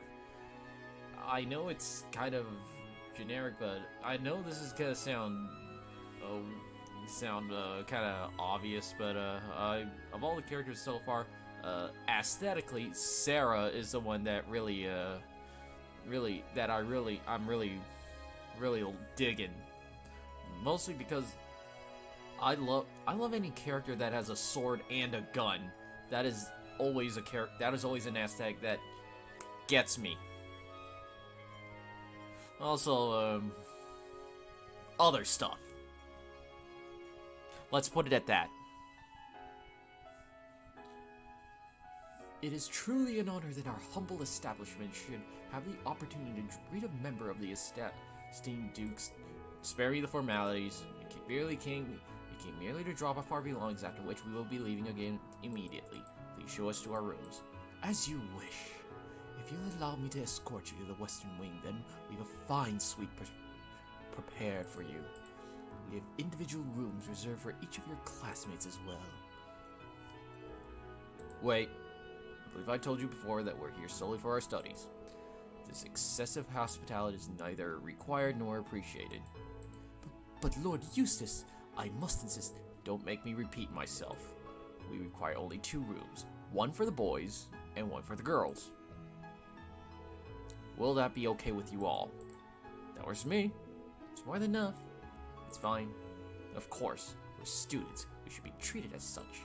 I know it's kind of generic, but I know this is gonna sound kind of obvious, but of all the characters so far, aesthetically, Sarah is the one that I'm really digging. Mostly because I love any character that has a sword and a gun. That is always a character. That is always an aesthetic that gets me. Also, other stuff. Let's put it at that. It is truly an honor that our humble establishment should have the opportunity to greet a member of the esteemed Dukes. Spare me the formalities. We came merely to drop off our belongings, after which we will be leaving again immediately. Please show us to our rooms. As you wish. If you'll allow me to escort you to the western wing, then we have a fine suite prepared for you. We have individual rooms reserved for each of your classmates as well. Wait, I believe I told you before that we're here solely for our studies. This excessive hospitality is neither required nor appreciated. But Lord Eustace, I must insist, don't make me repeat myself. We require only 2 rooms, one for the boys and one for the girls. Will that be okay with you all? That works for me. It's more than enough. It's fine. Of course, we're students. We should be treated as such.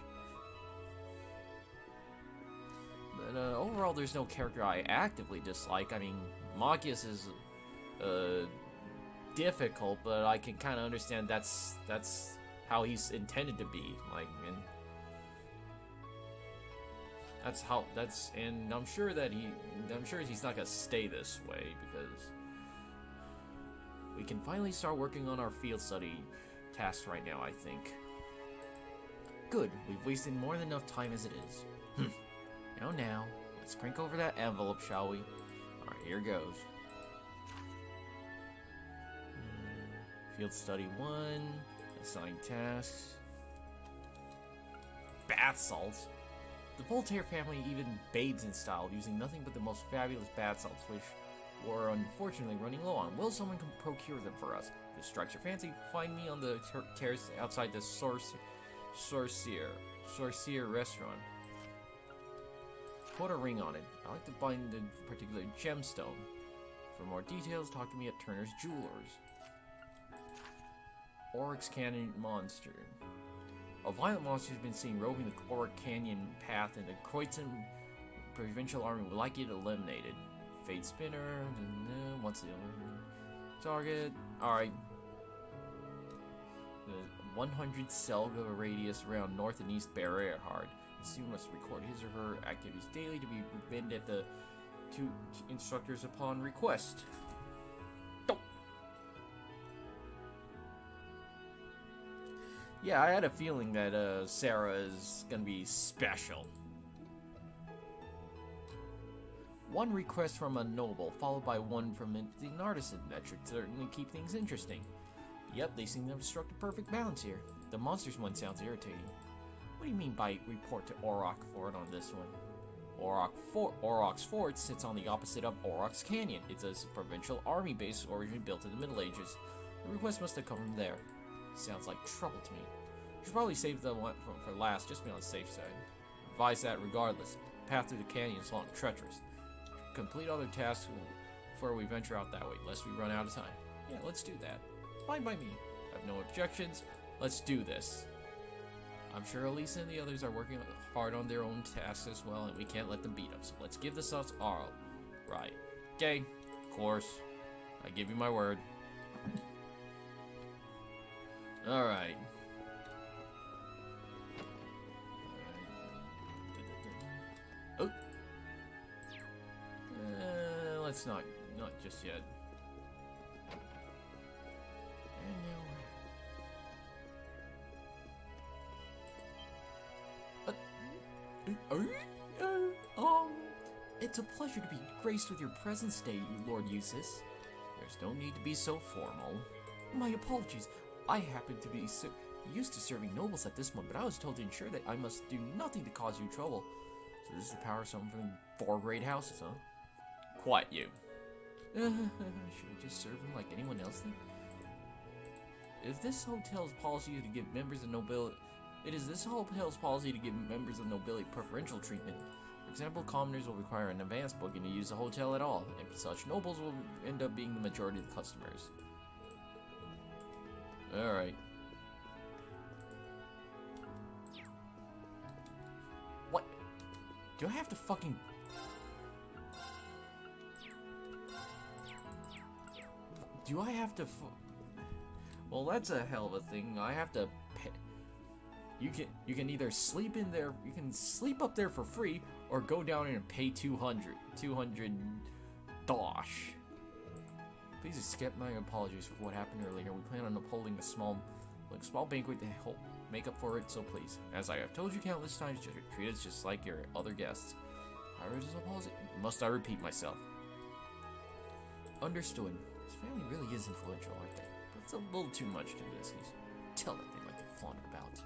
But overall, there's no character I actively dislike. I mean, Magius is difficult, but I can kind of understand that's how he's intended to be. Like, and and I'm sure he's not gonna stay this way, because we can finally start working on our field study tasks right now, I think. Good, we've wasted more than enough time as it is. Now, let's crank over that envelope, shall we? Alright, here goes. Field study 1, assigned tasks. Bath salts. The Voltaire family even bathes in style, using nothing but the most fabulous bath salts, which we're unfortunately running low on. Will someone procure them for us? If this strikes your fancy, find me on the terrace outside the Sorcier restaurant. Put a ring on it. I like to find the particular gemstone. For more details, talk to me at Turner's Jewelers. Oryx Canyon Monster. A violent monster has been seen roving the Oryx Canyon path, and the Croydon Provincial Army would like it eliminated. Fate Spinner. What's the target? Alright. The 100 Selga radius around north and east Bareahard. The student must record his or her activities daily to be been at the two instructors upon request. Yeah, I had a feeling that Sarah is gonna be special. One request from a noble, followed by one from an artisan. That should certainly keep things interesting. Yep, they seem to have struck a perfect balance here. The monsters one sounds irritating. What do you mean by report to Auroch Fort on this one? Auroch's Fort sits on the opposite of Auroch's Canyon. It's a provincial army base originally built in the Middle Ages. The request must have come from there. Sounds like trouble to me. You should probably save the one for last, just to be on the safe side. Advise that regardless. The path through the canyon is long and treacherous. Complete other tasks before we venture out that way, lest we run out of time. Yeah, let's do that. Fine by me. I have no objections. Let's do this. I'm sure Elisa and the others are working hard on their own tasks as well, and we can't let them beat us. So let's give this us our right. Okay, of course. I give you my word. Alright. Oh. Let's not just yet. It's a pleasure to be graced with your presence today, Lord Eustace. There's no need to be so formal. My apologies. I happen to be used to serving nobles at this moment, but I was told to ensure that I must do nothing to cause you trouble. So this is the power of someone from 4 great houses, huh? Quiet you. Should I just serve him like anyone else then? If this hotel's policy is to give members of nobility... It is this hotel's policy to give members of nobility preferential treatment. For example, commoners will require an advance booking to use the hotel at all, and such nobles will end up being the majority of the customers. Alright. What? Do I have to fucking... Do I have to Well, that's a hell of a thing. I have to pay... You can either sleep in there, you can sleep up there for free, or go down and pay 200 dosh. Please accept my apologies for what happened earlier. We plan on holding a small banquet to help make up for it, so please. As I have told you countless times, treat us just like your other guests. Must I repeat myself? Understood. His family really is influential, aren't they? But it's a little too much to this. Tell that they like to flaunt about.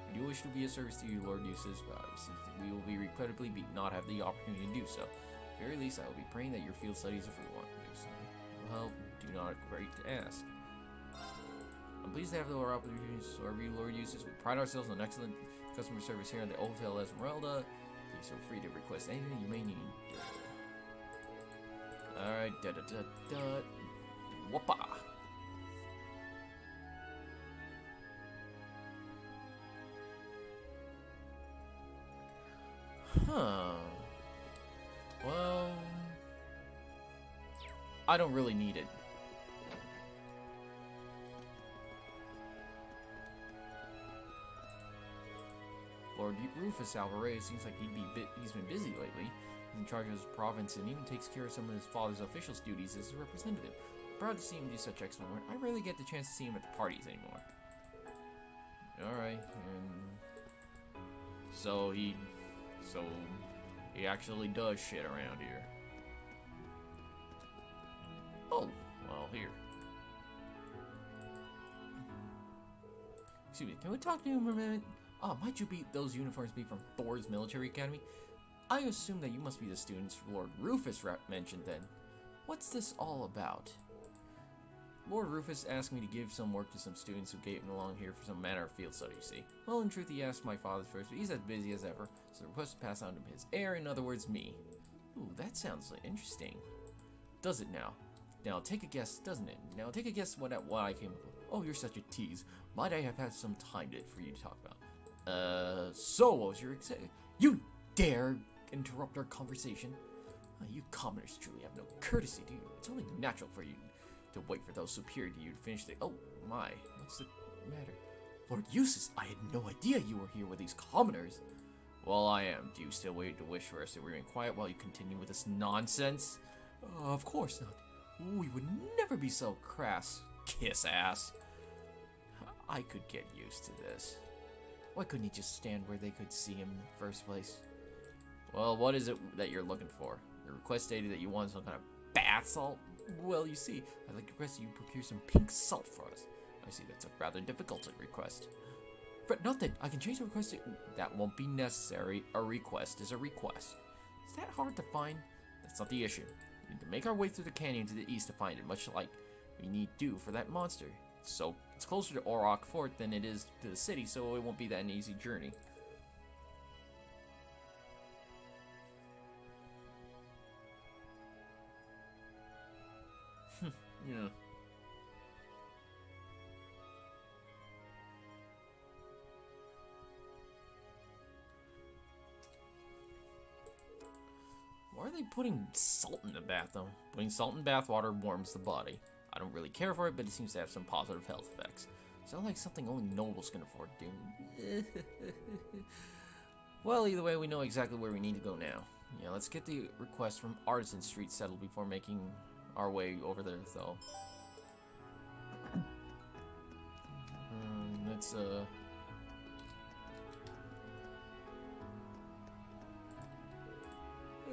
I do wish to be of service to you, Lord Eustace, but we will be regrettably not have the opportunity to do so. At the very least, I will be praying that your field studies, if we want to do so, will help. Do not great to ask. I'm pleased to have the opportunities to serve you, Lord Eustace. We pride ourselves on excellent customer service here at the Hotel Esmeralda. Please feel free to request anything you may need. Alright, Whoppa! Huh. Well... I don't really need it. Lord Rufus Alvarez seems like he's been busy lately. He's in charge of his province and even takes care of some of his father's official duties as a representative. Proud to see him do such excellent work. I rarely get the chance to see him at the parties anymore. Alright, and... So he actually does shit around here. Oh, well, here. Excuse me, can we talk to him for a minute? Might those uniforms be from Thor's military academy? I assume that you must be the students Lord Rufus mentioned then. What's this all about? Lord Rufus asked me to give some work to some students who came along here for some manner of field study, you see. Well, in truth, he asked my father first, but he's as busy as ever, so the request was passed on to his heir, in other words, me. Ooh, that sounds interesting. Does it now? Now, take a guess, doesn't it? Now, take a guess what I came up with. Oh, you're such a tease. Might I have had some time for you to talk about? So what was your You dare interrupt our conversation? You commoners truly have no courtesy, do you? It's only natural for you to wait for those superior to you to finish the— Oh, my. What's the matter? Lord Eustace, I had no idea you were here with these commoners. Well, I am. Do you still wish for us to remain quiet while you continue with this nonsense? Of course not. We would never be so crass. Kiss ass. I could get used to this. Why couldn't he just stand where they could see him in the first place? Well, what is it that you're looking for? Your request stated that you want some kind of bath salt? Well, you see, I'd like to request that you procure some pink salt for us. I see that's a rather difficult request. Fret nothing, I can change the request to— That won't be necessary. A request is a request. Is that hard to find? That's not the issue. We need to make our way through the canyon to the east to find it, much like we need to for that monster. So, it's closer to Auroch Fort than it is to the city, so it won't be that an easy journey. Yeah. Why are they putting salt in the bath, though? Putting salt in bath water warms the body. I don't really care for it, but it seems to have some positive health effects. Sounds like something only nobles can afford to do. Well, either way, we know exactly where we need to go now. Yeah, let's get the request from Artisan Street settled before making our way over there, though. Let's,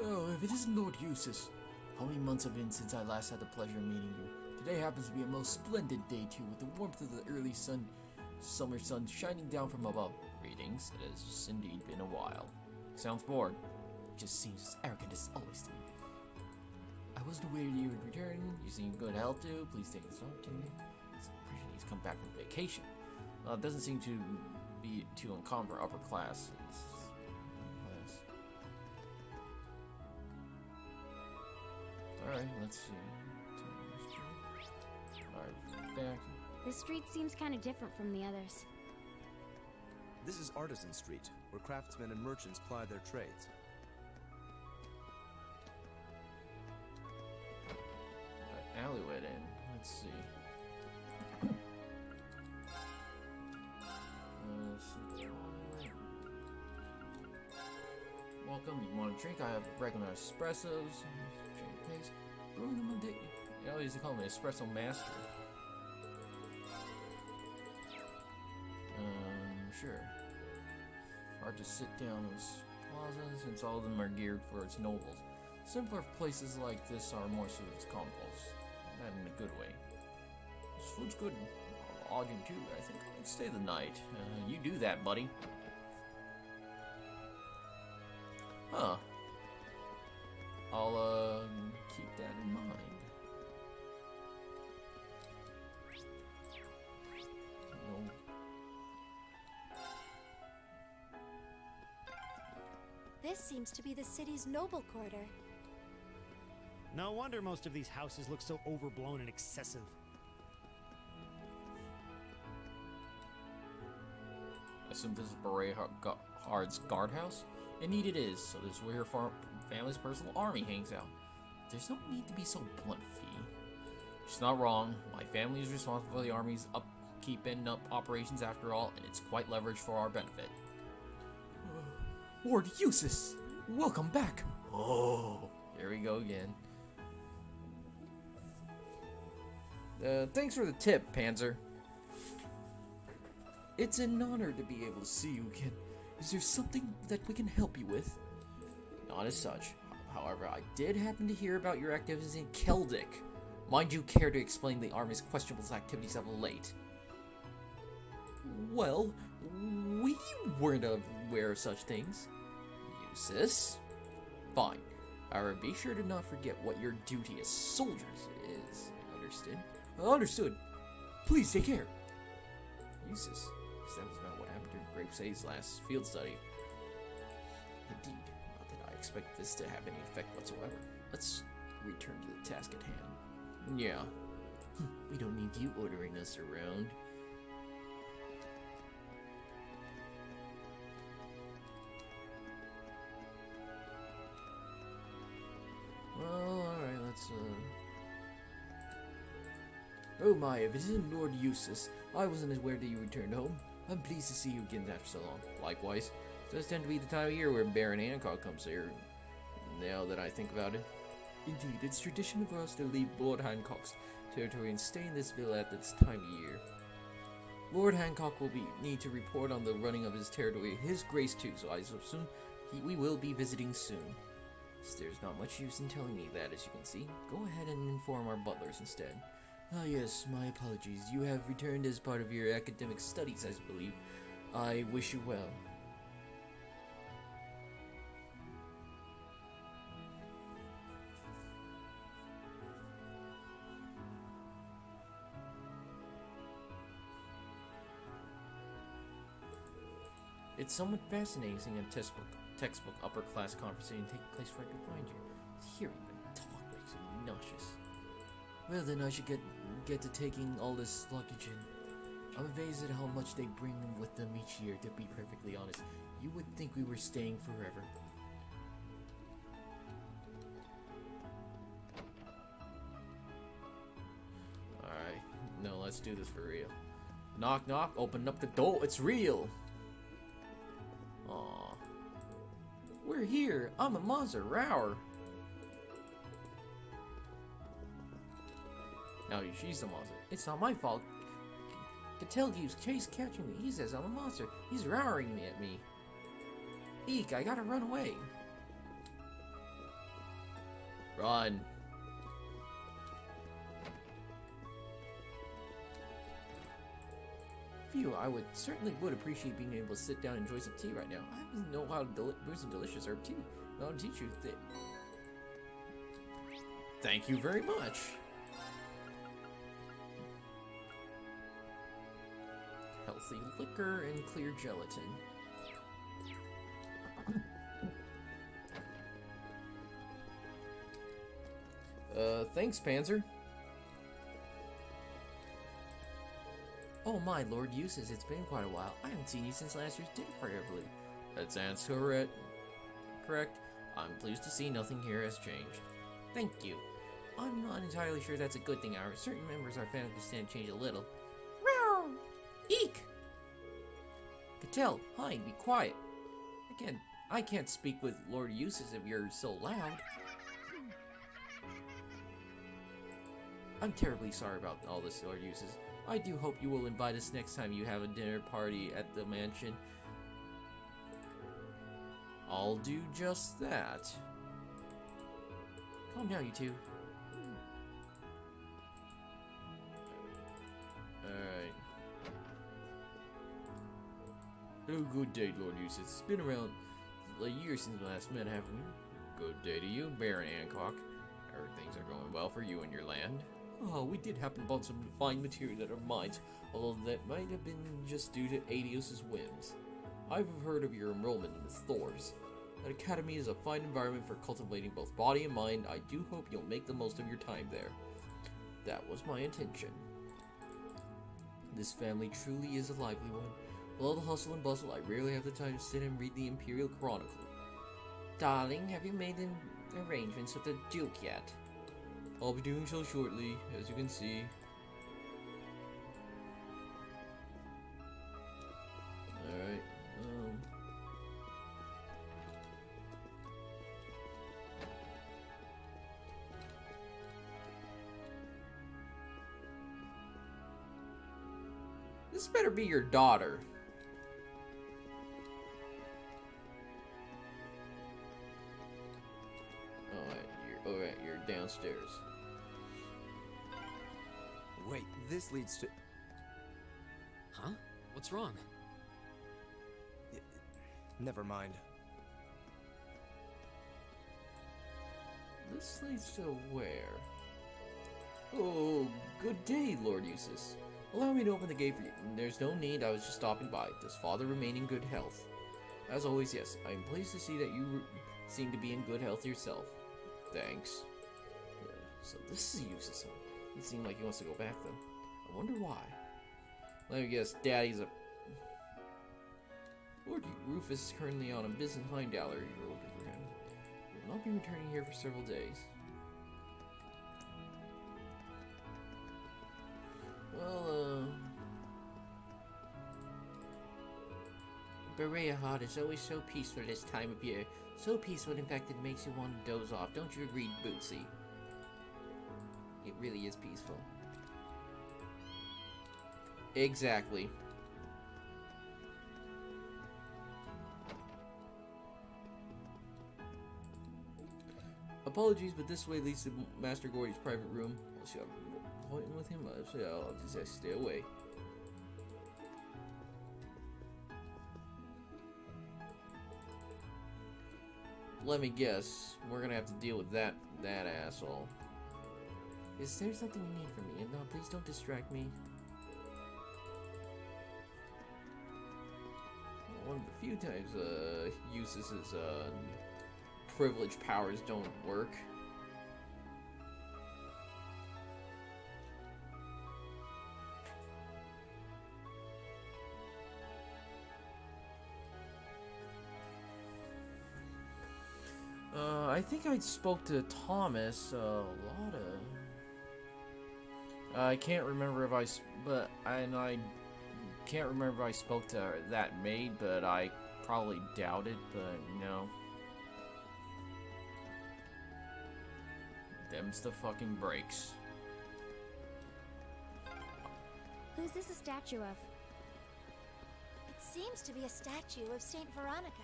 Oh, if it isn't Lord Eustace. How many months have been since I last had the pleasure of meeting you? Today happens to be a most splendid day, too, with the warmth of the early summer sun shining down from above. Greetings, it has indeed been a while. Sounds bored. Just seems as arrogant as always to me. I wasn't aware you would return. You seem in good health, too. Please take this opportunity. It's appreciated he's come back from vacation. Well, it doesn't seem to be too uncommon for upper class. Alright, let's see. Alright, back. This street seems kind of different from the others. This is Artisan Street, where craftsmen and merchants ply their trades. Alleyway in. Let's see. Welcome. You want a drink? I have regular espressos. Pace. Brewing them a day. You know, they call me espresso master. Sure. Hard to sit down in this plaza since all of them are geared for its nobles. Simpler places like this are more suited to common folks. Not in a good way. This food's good. I'll lodge too. I think I'd stay the night. You do that, buddy. Huh. I'll, keep that in mind. No. This seems to be the city's noble quarter. No wonder most of these houses look so overblown and excessive. I assume this is Bareahard's guardhouse? Indeed it is, so this is where your family's personal army hangs out. There's no need to be so blunt, Fee. She's not wrong. My family is responsible for the army's upkeep and operations after all, and it's quite leveraged for our benefit. Lord Eustace! Welcome back! Oh, here we go again. Thanks for the tip, Panzer. It's an honor to be able to see you again. Is there something that we can help you with? Not as such. However, I did happen to hear about your activities in Keldic. Might you care to explain the Army's questionable activities of late? Well, we weren't aware of such things. Eustace? Fine. However, be sure to not forget what your duty as soldiers is. Understood? Understood. Please take care. Useless. That was about what happened during Grape Say's last field study. Indeed. Not that I expect this to have any effect whatsoever. Let's return to the task at hand. Yeah. We don't need you ordering us around. Well, alright, let's, Oh my, if it isn't Lord Eustace, I wasn't aware that you returned home. I'm pleased to see you again after so long. Likewise. It does tend to be the time of year where Baron Hancock comes here, now that I think about it. Indeed, it's tradition for us to leave Lord Hancock's territory and stay in this villa at this time of year. Lord Hancock will need to report on the running of his territory, his grace too, so I assume we will be visiting soon. So there's not much use in telling me that, as you can see. Go ahead and inform our butlers instead. Ah yes, my apologies. You have returned as part of your academic studies, I believe. I wish you well. It's somewhat fascinating seeing a textbook upper-class conversation taking place right behind you. Hearing them talk makes me nauseous. Well then, I should get to taking all this luggage in. I'm amazed at how much they bring with them each year, to be perfectly honest. You would think we were staying forever. Alright, no, let's do this for real. Knock knock, open up the door, it's real! Aw. We're here, I'm a monster, rower! Now she's the monster. It's not my fault. Cattell keeps catching me. He says I'm a monster. He's rowering at me. Eek, I gotta run away. Run. Phew, I certainly would appreciate being able to sit down and enjoy some tea right now. I don't know how to brew some delicious herb tea. I'll teach you. Thank you very much. Healthy liquor and clear gelatin. Thanks, Panzer. Oh my, Lord Eustace, it's been quite a while. I haven't seen you since last year's dinner party, I believe. That sounds correct. I'm pleased to see nothing here has changed. Thank you. I'm not entirely sure that's a good thing, however. Certain members of our family stand change a little. Meow! Eek! Cattell, hi, be quiet. I can't speak with Lord Eustace if you're so loud. I'm terribly sorry about all this, Lord Eustace. I do hope you will invite us next time you have a dinner party at the mansion. I'll do just that. Calm down, you two. Alright. Oh, good day, Lord Eustace. It's been around a year since we last met, haven't we? Good day to you, Baron Hancock. Things are going well for you and your land. Oh, we did happen upon some fine material at our mines, although that might have been just due to Adios's whims. I've heard of your enrollment in the Thors. That academy is a fine environment for cultivating both body and mind. I do hope you'll make the most of your time there. That was my intention. This family truly is a lively one. With all the hustle and bustle, I rarely have the time to sit and read the Imperial Chronicle. Darling, have you made arrangements with the Duke yet? I'll be doing so shortly, as you can see. Alright, This better be your daughter. Alright, you're downstairs. Wait, this leads to... Huh? What's wrong? Never mind. This leads to where? Oh, good day, Lord Eustace. Allow me to open the gate for you. There's no need, I was just stopping by. Does Father remain in good health? As always, yes. I am pleased to see that you seem to be in good health yourself. Thanks. So this is Eustace, huh? He seemed like he wants to go back, though. I wonder why. Let me guess, Daddy's a... Lord Rufus is currently on a business hind alley you're looking for him. He will not be returning here for several days. Well, Bareahard is always so peaceful this time of year. So peaceful, in fact, it makes you want to doze off. Don't you agree, Bootsy? It really is peaceful. Exactly. Apologies, but this way leads to Master Gordy's private room. I'll see, I'm appointment with him. I'll just stay away. Let me guess. We're gonna have to deal with that asshole. Is there something you need from me? No, please don't distract me. One of the few times Eustace's privilege powers don't work. I think I spoke to Thomas a lot of... I can't remember if I can't remember if I spoke to that maid, but I probably doubt it, but no. Them's the fucking breaks. Who's this a statue of? It seems to be a statue of Saint Veronica.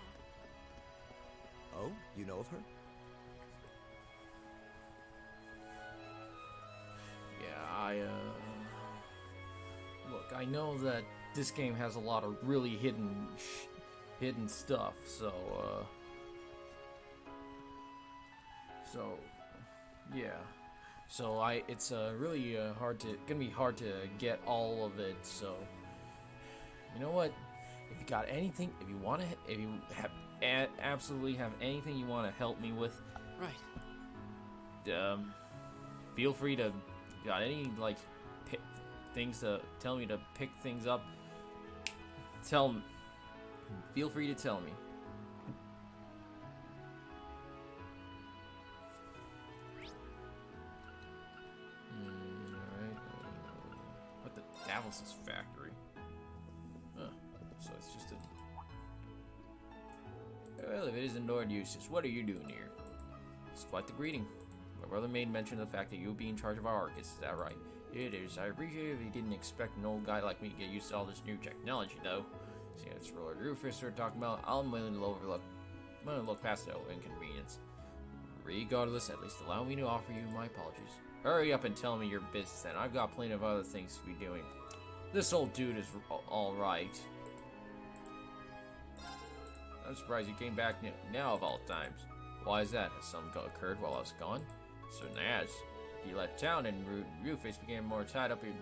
Oh, you know of her? Yeah, look, I know that this game has a lot of really hidden stuff, so, yeah. So it's really gonna be hard to get all of it, so, you know what? If you got anything, if you absolutely have anything you want to help me with, Right. Feel free to, got any, like, things to tell me to pick things up, feel free to tell me. Alright. What the devil's this factory? Huh. So it's just a... Well, if it isn't Lord Eustace, what are you doing here? Despite the greeting, my brother made mention of the fact that you'll be in charge of our Arcus, is that right? It is. I appreciate it if he didn't expect an old guy like me to get used to all this new technology, though. See, it's Lord Rufus we're talking about. I'm willing to look past the inconvenience. Regardless, at least allow me to offer you my apologies. Hurry up and tell me your business, then. I've got plenty of other things to be doing. This old dude is alright. I'm surprised you came back now of all times. Why is that? Has something occurred while I was gone? Certainly has. If you left town and Rufus became more tied up in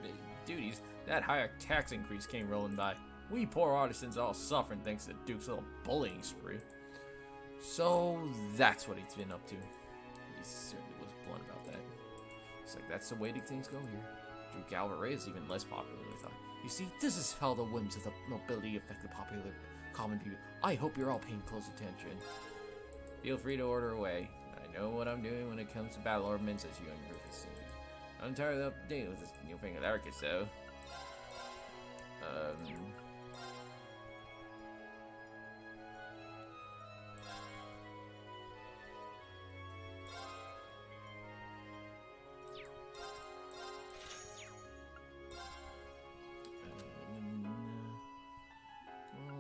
duties, that higher tax increase came rolling by. We poor artisans all suffering thanks to Duke's little bullying spree. So that's what he's been up to. He certainly was blunt about that. It's like, that's the way things go here. Duke Alvaray is even less popular than we thought. You see, this is how the whims of the nobility affect the popular common people. I hope you're all paying close attention. Feel free to order away. I know what I'm doing when it comes to battle ornaments, as you and Rufus seem. I'm entirely up to date with this new thing with Arcus, though. Well,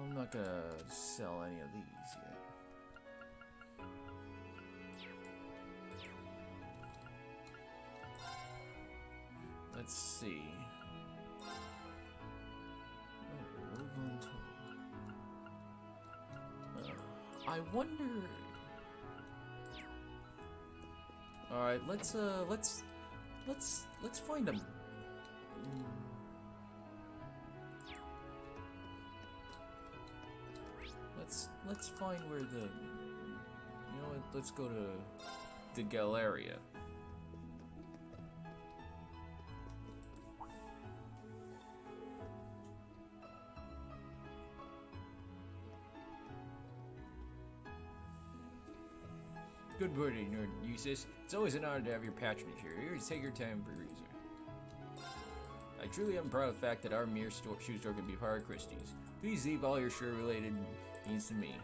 I'm not gonna sell any of these yet. Let's see. I wonder. All right, let's let's find them. Let's find where the, you know what, let's go to the Galleria. Good morning, Nerd Usis. It's always an honor to have your patronage here. Here to take your time, Bruiser. I truly am proud of the fact that our mere shoe store can be part of Christie's. Please leave all your shoe-related needs to me.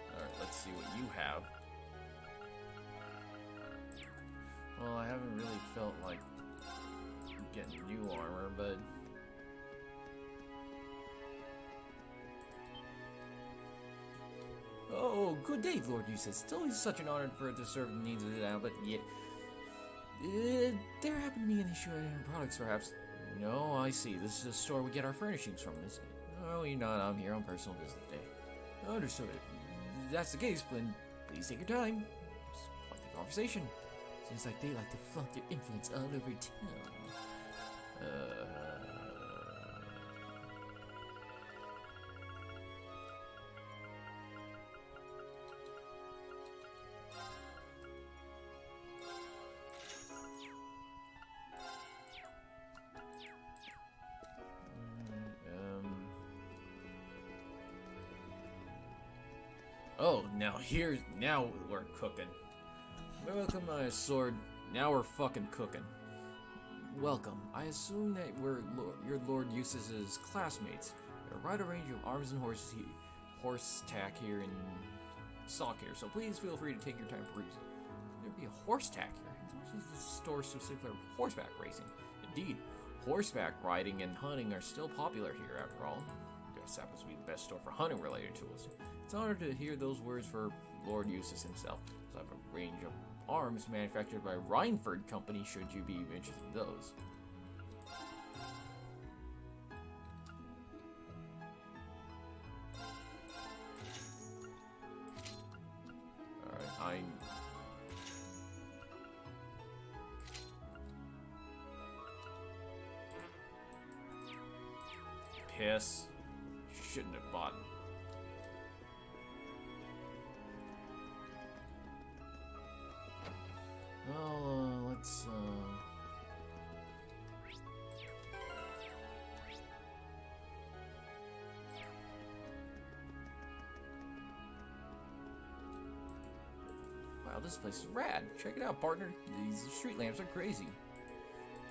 Alright, let's see what you have. Well, I haven't really felt like getting new armor, but... Oh, good day, Lord Eustace. It's always such an honor for it to serve the needs of the town, but yet... there happened to be an issue in products, perhaps. No, I see. This is a store we get our furnishings from, isn't it? No, you're not. I'm here on personal business day. Understood. If that's the case, then please take your time. Just quite the conversation. Seems like they like to flaunt their influence all over town. Oh, now we're cooking. Welcome, my sword. Now we're fucking cooking. Welcome. I assume that we're your Lord Eustace's classmates. There are a wide range of arms and horse tack here in stock here, so please feel free to take your time perusing. There'd be a horse tack here. This is a store specifically for horseback racing. Indeed, horseback riding and hunting are still popular here, after all. I guess that must be the best store for hunting-related tools. It's an honor to hear those words for Lord Eustace himself. So I have a range of arms manufactured by Rhineford Company, should you be interested in those. Alright, piss. Shouldn't have bought. Well, let's, wow, this place is rad. Check it out, partner. These street lamps are crazy.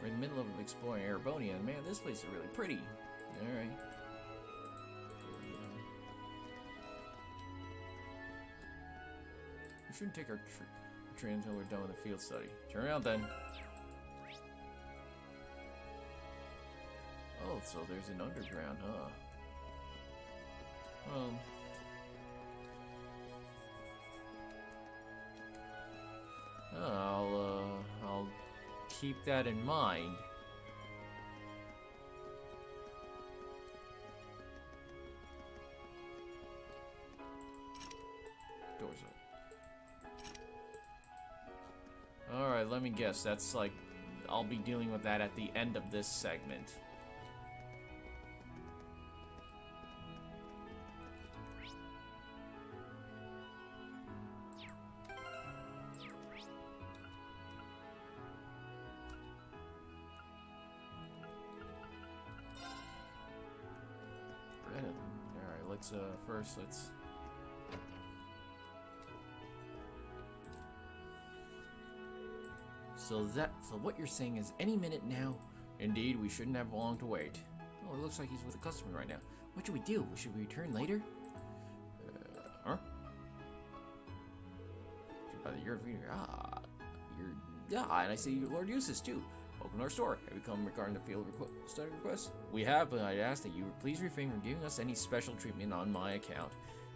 We're in the middle of exploring Erebonia, and man, this place is really pretty. Alright. We shouldn't take our train until we're done with the field study. Turn around then. Oh, so there's an underground, huh? I'll keep that in mind. Doors open. Alright, let me guess. That's like, I'll be dealing with that at the end of this segment. Alright, let's, first, let's... So what you're saying is any minute now? Indeed, we shouldn't have long to wait. Oh, it looks like he's with a customer right now. What should we do? Should we return later? Huh? By the year of and I see Lord Eustace too. Welcome to our store. Have you come regarding the field study request? We have, but I'd ask that you please refrain from giving us any special treatment on my account.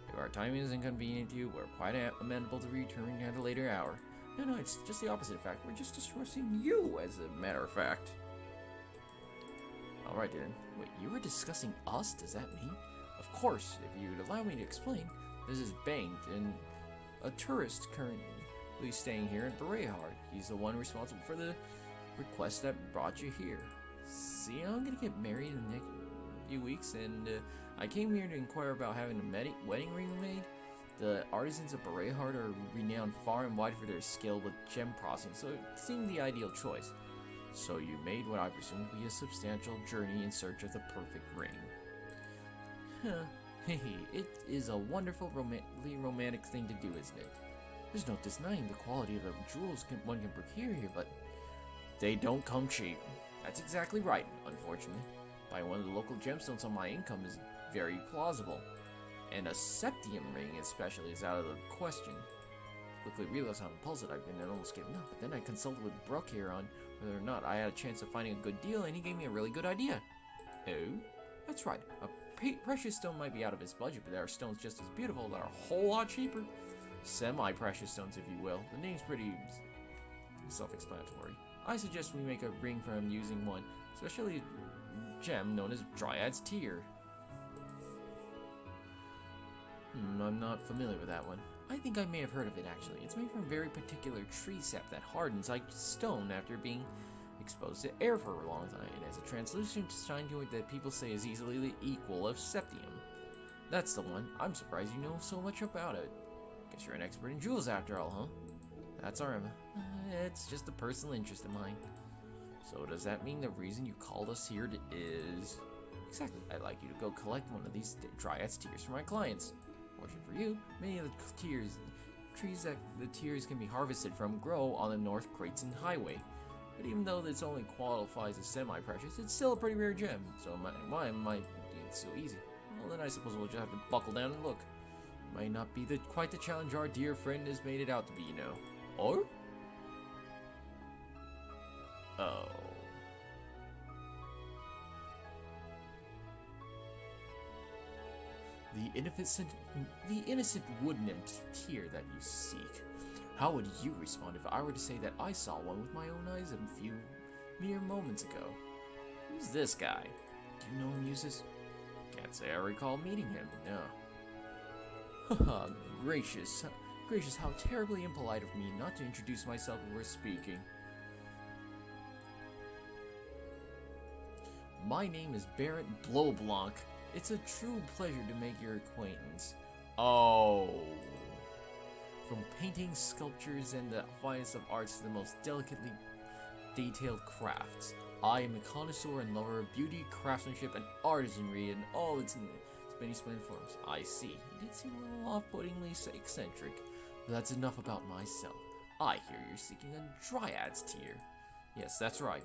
If our timing is inconvenient to you, we're quite amenable to returning at a later hour. No, it's just the opposite. In fact, we're just discussing you, as a matter of fact. Alright then. Wait, you were discussing us? Does that mean? Of course, if you'd allow me to explain, this is Banked, and a tourist currently staying here in Bareahard. He's the one responsible for the request that brought you here. See, I'm gonna get married in the next few weeks, and I came here to inquire about having a wedding ring made. The artisans of Bareahard are renowned far and wide for their skill with gem processing, so it seemed the ideal choice. So you made what I presume to be a substantial journey in search of the perfect ring. Huh. Hey, it is a wonderful romantic thing to do, isn't it? There's no denying the quality of the jewels one can procure here, but they don't come cheap. That's exactly right, unfortunately. Buying one of the local gemstones on my income is very plausible. And a septium ring especially is out of the question. Quickly realized how impulsive I've been and almost given up, but then I consulted with Brooke here on whether or not I had a chance of finding a good deal, and he gave me a really good idea. Oh? That's right. A precious stone might be out of his budget, but there are stones just as beautiful that are a whole lot cheaper. Semi-precious stones, if you will. The name's pretty self-explanatory. I suggest we make a ring for him using one, especially a gem known as Dryad's Tear. I'm not familiar with that one. I think I may have heard of it, actually. It's made from a very particular tree sap that hardens like stone after being exposed to air for a long time. It has a translucent shine to it that people say is easily the equal of septium. That's the one. I'm surprised you know so much about it. Guess you're an expert in jewels after all, huh? That's our it's just a personal interest of mine. So does that mean the reason you called us here is... Exactly. I'd like you to go collect one of these Dryad's Tears for my clients. Fortunate for you, many of the trees that the tears can be harvested from grow on the North Creighton Highway. But even though this only qualifies as semi-precious, it's still a pretty rare gem, so mine might be so easy. Well, then I suppose we'll just have to buckle down and look. It might not be quite the challenge our dear friend has made it out to be, you know. Or? Oh. The innocent wood nymph tear that you seek. How would you respond if I were to say that I saw one with my own eyes a few mere moments ago? Who's this guy? Do you know him, Eustace? Can't say I recall meeting him, no. Haha, gracious, how terribly impolite of me not to introduce myself before speaking. My name is Baron Blowblanc. It's a true pleasure to make your acquaintance. Oh. From painting, sculptures, and the finest of arts to the most delicately detailed crafts, I am a connoisseur and lover of beauty, craftsmanship, and artisanry in all its many splendid forms. I see. You did seem a little off-puttingly eccentric, but that's enough about myself. I hear you're seeking a Dryad's Tear. Yes, that's right.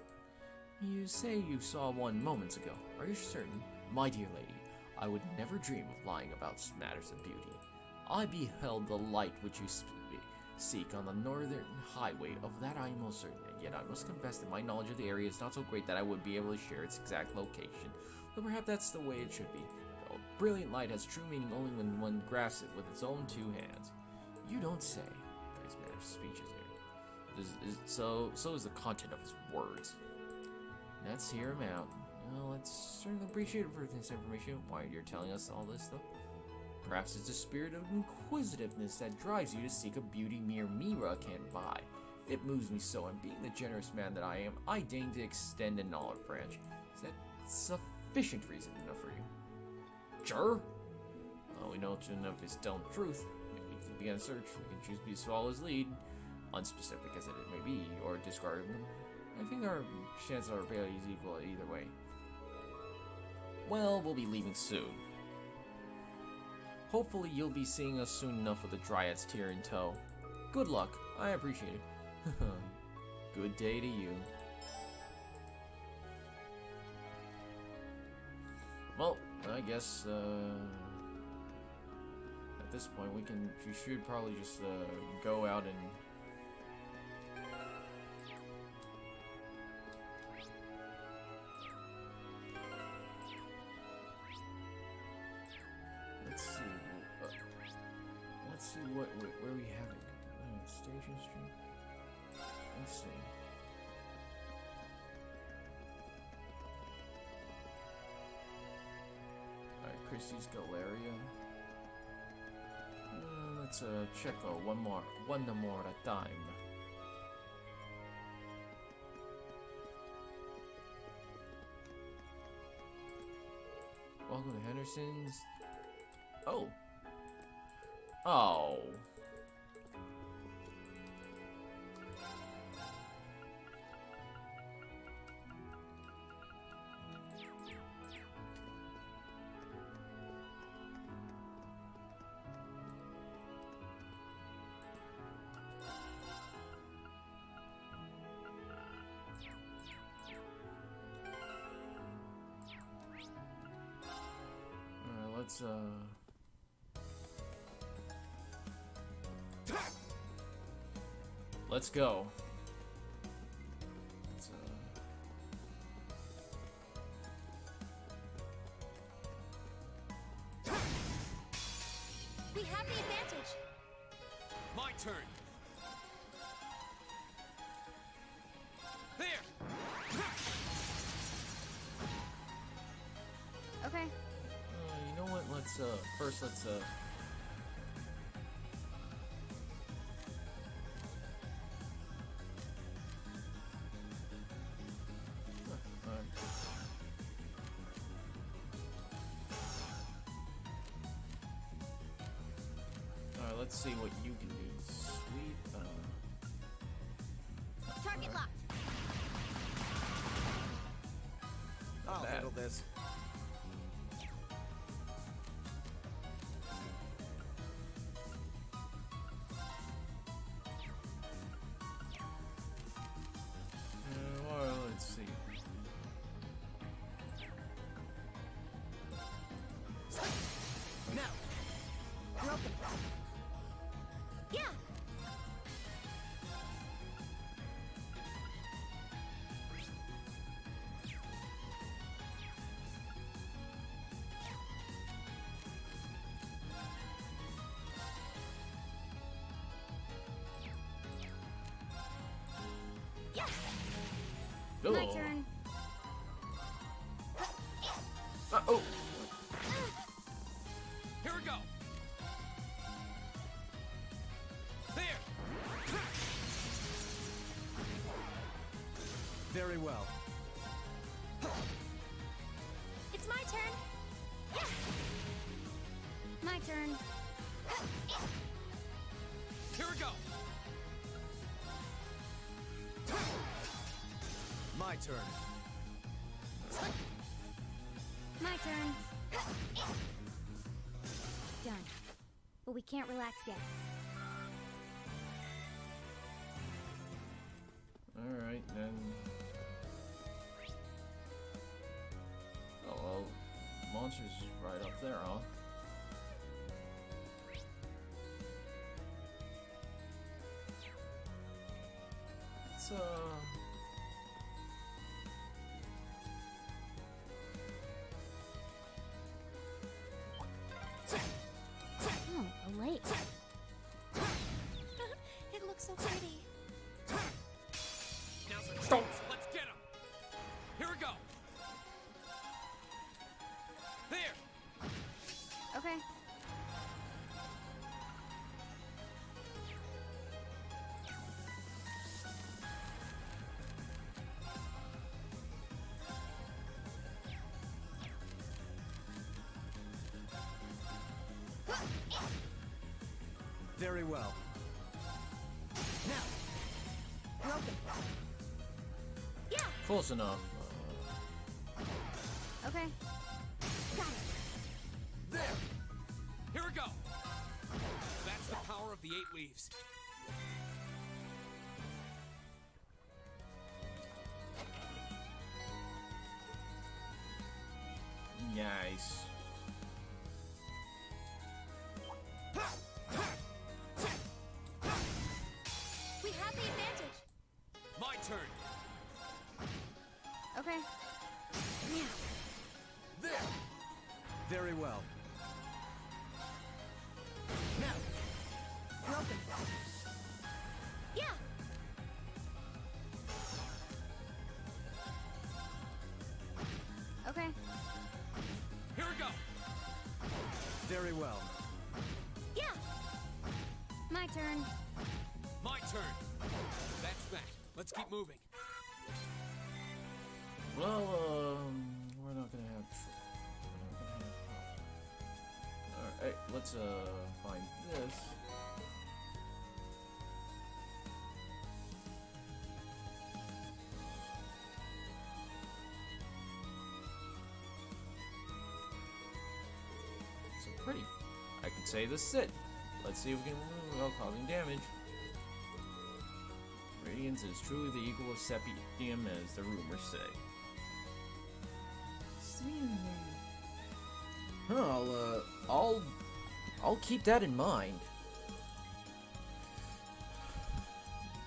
You say you saw one moments ago. Are you certain? My dear lady, I would never dream of lying about matters of beauty. I beheld the light which you seek on the northern highway. Of that I am most certain, yet I must confess that my knowledge of the area is not so great that I would be able to share its exact location. But perhaps that's the way it should be. A brilliant light has true meaning only when one grasps it with its own two hands. You don't say. This man of speeches here. So is the content of his words. Let's hear him out. Well, let's certainly appreciate it for this information. Why you're telling us all this, though? Perhaps it's a spirit of inquisitiveness that drives you to seek a beauty mere Mira can't buy. It moves me so, and being the generous man that I am, I deign to extend an olive branch. Is that sufficient reason enough for you? Sure. Well, we know enough is telling the truth. Maybe we can begin a search. We can choose to follow his lead, unspecific as it may be, or discard him. I think our chances are fairly equal either way. Well, we'll be leaving soon. Hopefully you'll be seeing us soon enough with the Dryad's Tear in tow. Good luck. I appreciate it. Good day to you. Well, I guess at this point we should probably just go out and let's see where we have it. Station Street. Lucy's Galeria. Let's check one more at a time. Welcome to Henderson's. Oh. Oh. Let's go. We have the advantage. My turn. There. Okay. You know what? Let's first let's Alright, let's see what you can do. Sweep. Target locked. I'll handle this. Well, let's see. No. Broken. Yeah. Yeah. My Oh. turn. Oh. Here we go. There. Very well. It's my turn. Yeah. My turn. Here we go. My turn. My turn. Done. But we can't relax yet. Alright, then. Oh, well, launcher's right up there, huh? It's, Oh, a lake. It looks so pretty. Now's our chance. Let's get him. Here we go. There. Okay. Very well. Now. Broken. Yeah. close enough. Okay. Got it. There. Here we go. That's the power of the 8 leaves. Nice. We have the advantage. My turn. Okay. Now. There. Very well. Now. Broken. Yeah. Okay. Here we go. Very well. Yeah. My turn. My turn. That's that. Let's keep moving. Well, we're not gonna have. Alright, let's find this. So pretty. I could say this is it. Let's see if we can remove without causing damage. Radiance is truly the equal of Septium, as the rumors say. I'll keep that in mind.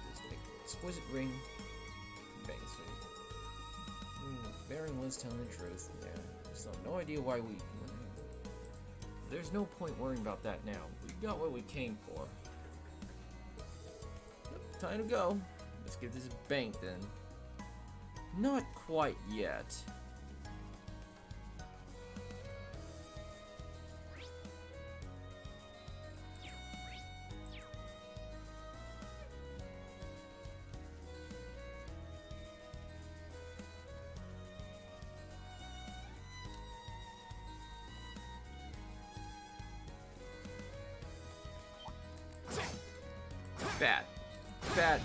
This big exquisite ring. Bang Baron was telling the truth. Yeah, so no idea why we. There's no point worrying about that now. We got what we came for. Yep, time to go. Let's get this bank then. Not quite yet. Bad. Bad.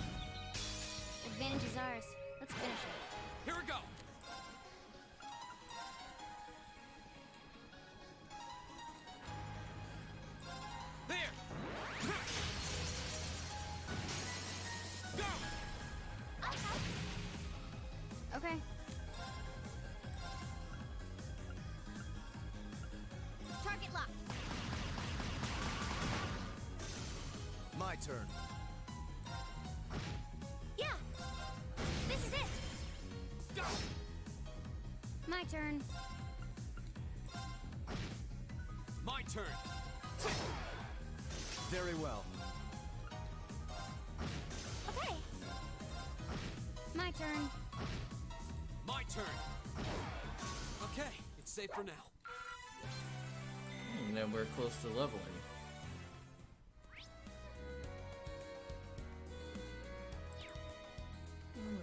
Advantage is ours. Let's finish it. Here we go. There. Go. Okay. Target locked. My turn. Yeah. This is it. Go. My turn. My turn. Very well. Okay. My turn. My turn. Okay, it's safe for now. And then we're close to leveling.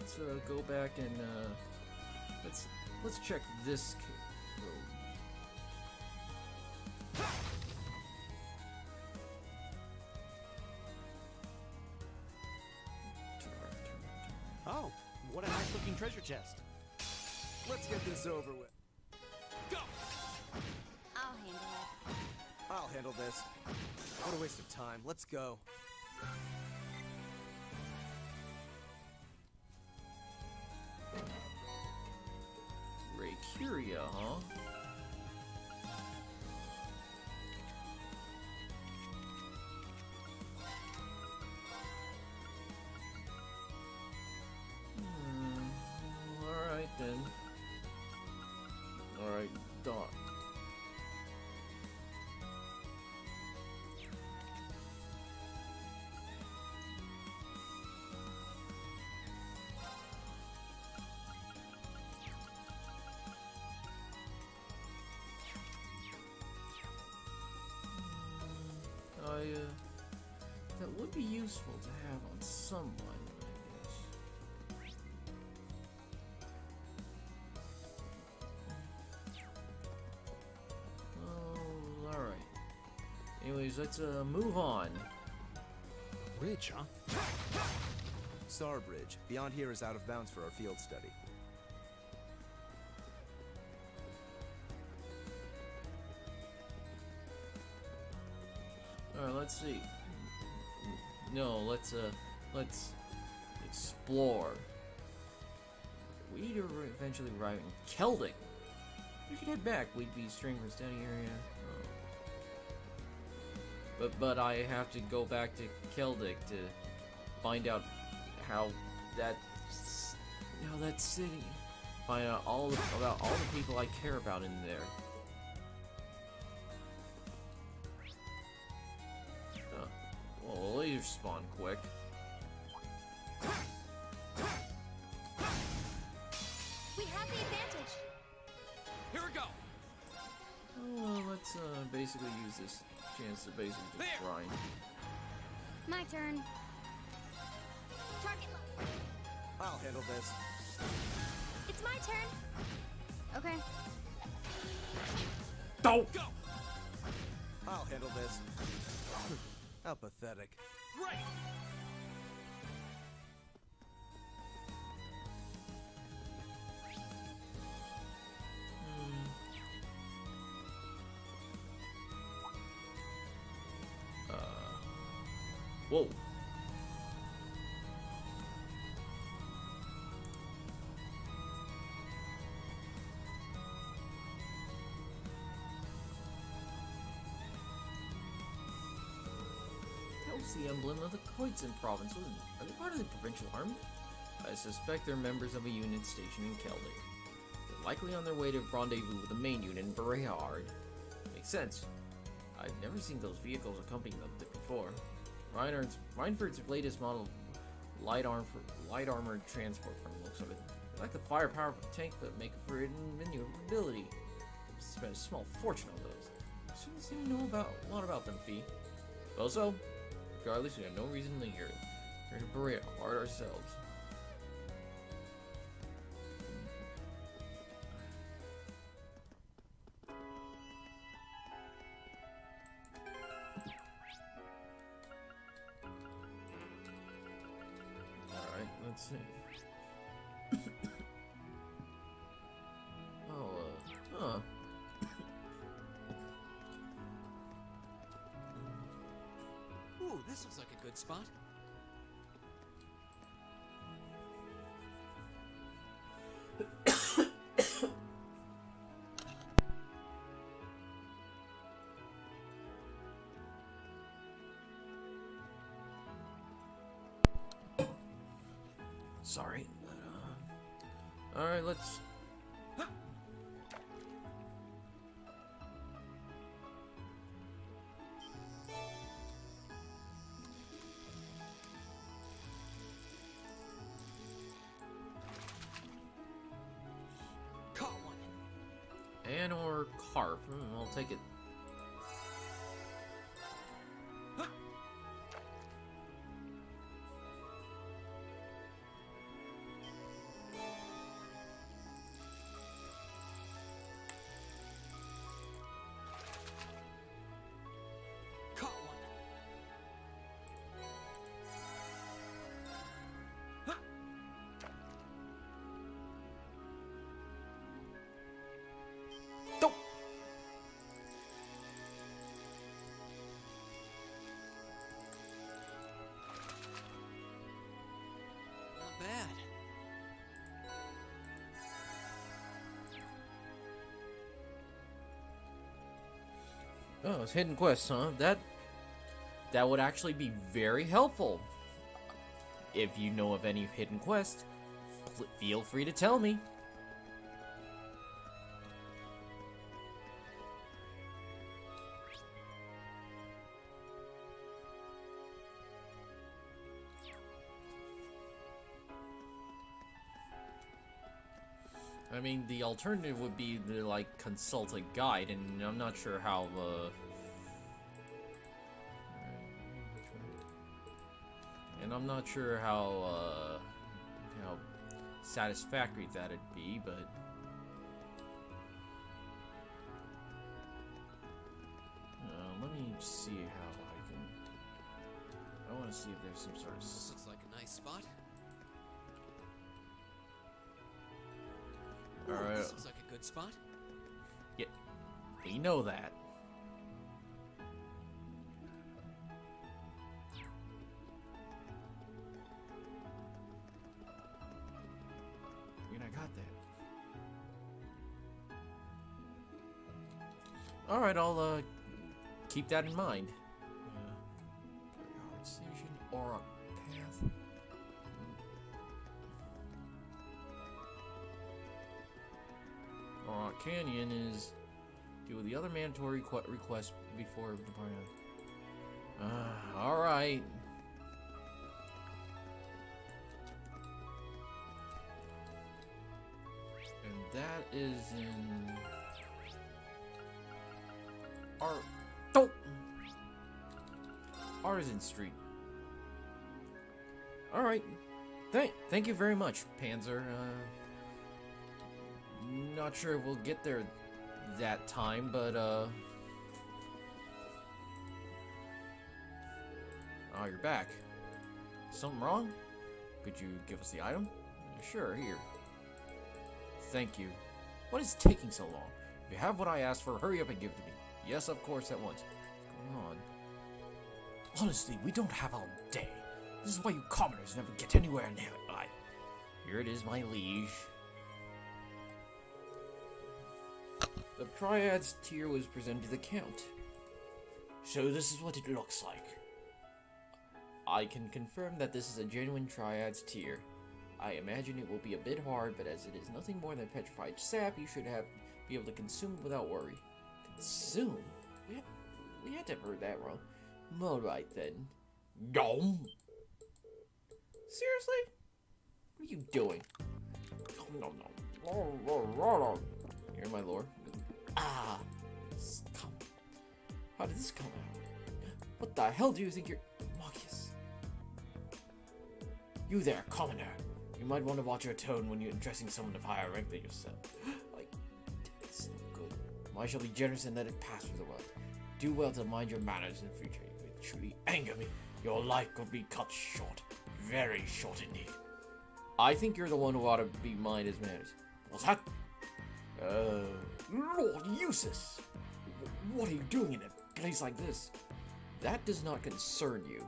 Let's go back and let's check this road. Oh, what a nice looking treasure chest. Let's get this over with. Go. I'll handle it. I'll handle this. What a waste of time. Let's go. Curia, huh? Alright then. Alright, Dot. That would be useful to have on someone, I guess. Oh, alright. Anyways, let's move on. Bridge, huh? Star Bridge. Beyond here is out of bounds for our field study. Alright, let's see. No, let's explore. We'd eventually arrive in Kelding. We should head back. We'd be straying from study area. Oh. But I have to go back to Kelding to find out how that city. Find out about all the people I care about in there. Well, laser spawn quick. We have the advantage. Here we go. Well, let's basically use this chance to basically just grind. My turn. Target lock. I'll handle this. It's my turn. Okay. Don't Go! I'll handle this. How pathetic. Right! Whoa. That was the emblem of the Koitzen province, wasn't it? Are they part of the provincial army? I suspect they're members of a unit stationed in Keldic. They're likely on their way to rendezvous with the main unit in Bareahard. Makes sense. I've never seen those vehicles accompanying them before. Reinford's latest model light armored transport from the looks of it. They lack the firepower of a tank, but make for it in maneuverability. Spent a small fortune on those. Shouldn't seem to know a lot about them, Fee. Also, regardless, we have no reason to linger. We're to Bareahard ourselves. Let's see. Ooh, this looks like a good spot. Sorry, but, alright, let's... Caught one. And or carp. I'll take it. Caught one. Don't. Not bad. Oh, it's hidden quests, huh? That would actually be very helpful. If you know of any hidden quests, feel free to tell me. I mean, the alternative would be to, like, consult a guide, and I'm not sure how, and I'm not sure how satisfactory that'd be, but... let me see how I can... I want to see if there's some sort of... This looks like a nice spot. Ooh, Alright. this looks like a good spot. Yeah, we know that. I mean, I got that. Alright, I'll keep that in mind. Bareahard Station or a path. Canyon is deal with the other mandatory requests before departing. Alright. And that is in... Don't. Artisan Street. All right. Thank you very much, Panzer. Not sure if we'll get there that time, but oh, you're back. Something wrong? Could you give us the item? Sure, here. Thank you. What is taking so long? If you have what I asked for, hurry up and give it to me. Yes, of course, at once. What's going on? Honestly, we don't have all day. This is why you commoners never get anywhere near it. Here it is, my liege. The Triads tier was presented to the Count. So this is what it looks like. I can confirm that this is a genuine Triads tier. I imagine it will be a bit hard, but as it is nothing more than petrified sap, you should be able to consume it without worry. Consume? We had to have heard that wrong. Alright then. Dome. Seriously? What are you doing? Hear my lore. Ah! Come. How did this come out? What the hell do you think you're... Marcus? You there, commoner. You might want to watch your tone when you're addressing someone of higher rank than yourself. Like, it's no good. I shall be generous and let it pass with the world. Do well to mind your manners in the future. If it truly anger me, your life could be cut short. Very short indeed. I think you're the one who ought to be mind his manners. What's that? Lord Eustace! What are you doing in a place like this? That does not concern you.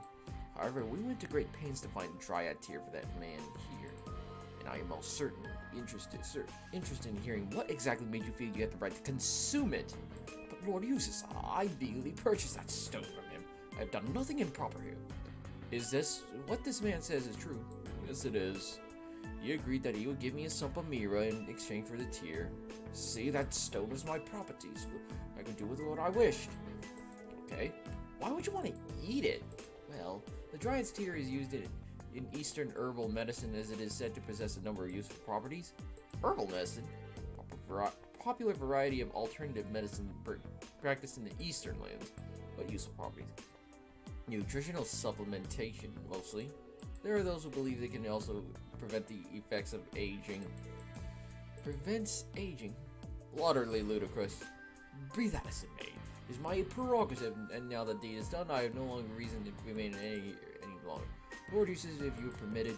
However, we went to great pains to find a Triad tier for that man here. And I am most certainly interested in hearing what exactly made you feel you had the right to consume it. But Lord Eustace, I legally purchased that stone from him. I have done nothing improper here. Is this... what this man says is true? Yes, it is. He agreed that he would give me a sump of Mira in exchange for the tier. See, that stone is my property, so I can do with it what I wished. Okay. Why would you want to eat it? Well, the Triad's tier is used in Eastern herbal medicine as it is said to possess a number of useful properties. Herbal medicine? Popular variety of alternative medicine practiced in the Eastern lands. What useful properties? Nutritional supplementation, mostly. There are those who believe they can also prevent the effects of aging. Prevents aging? Utterly ludicrous. Breathe acid, mate. Is my prerogative, and now that deed is done, I have no longer reason to remain any longer. Lord Eustace, if you are permitted.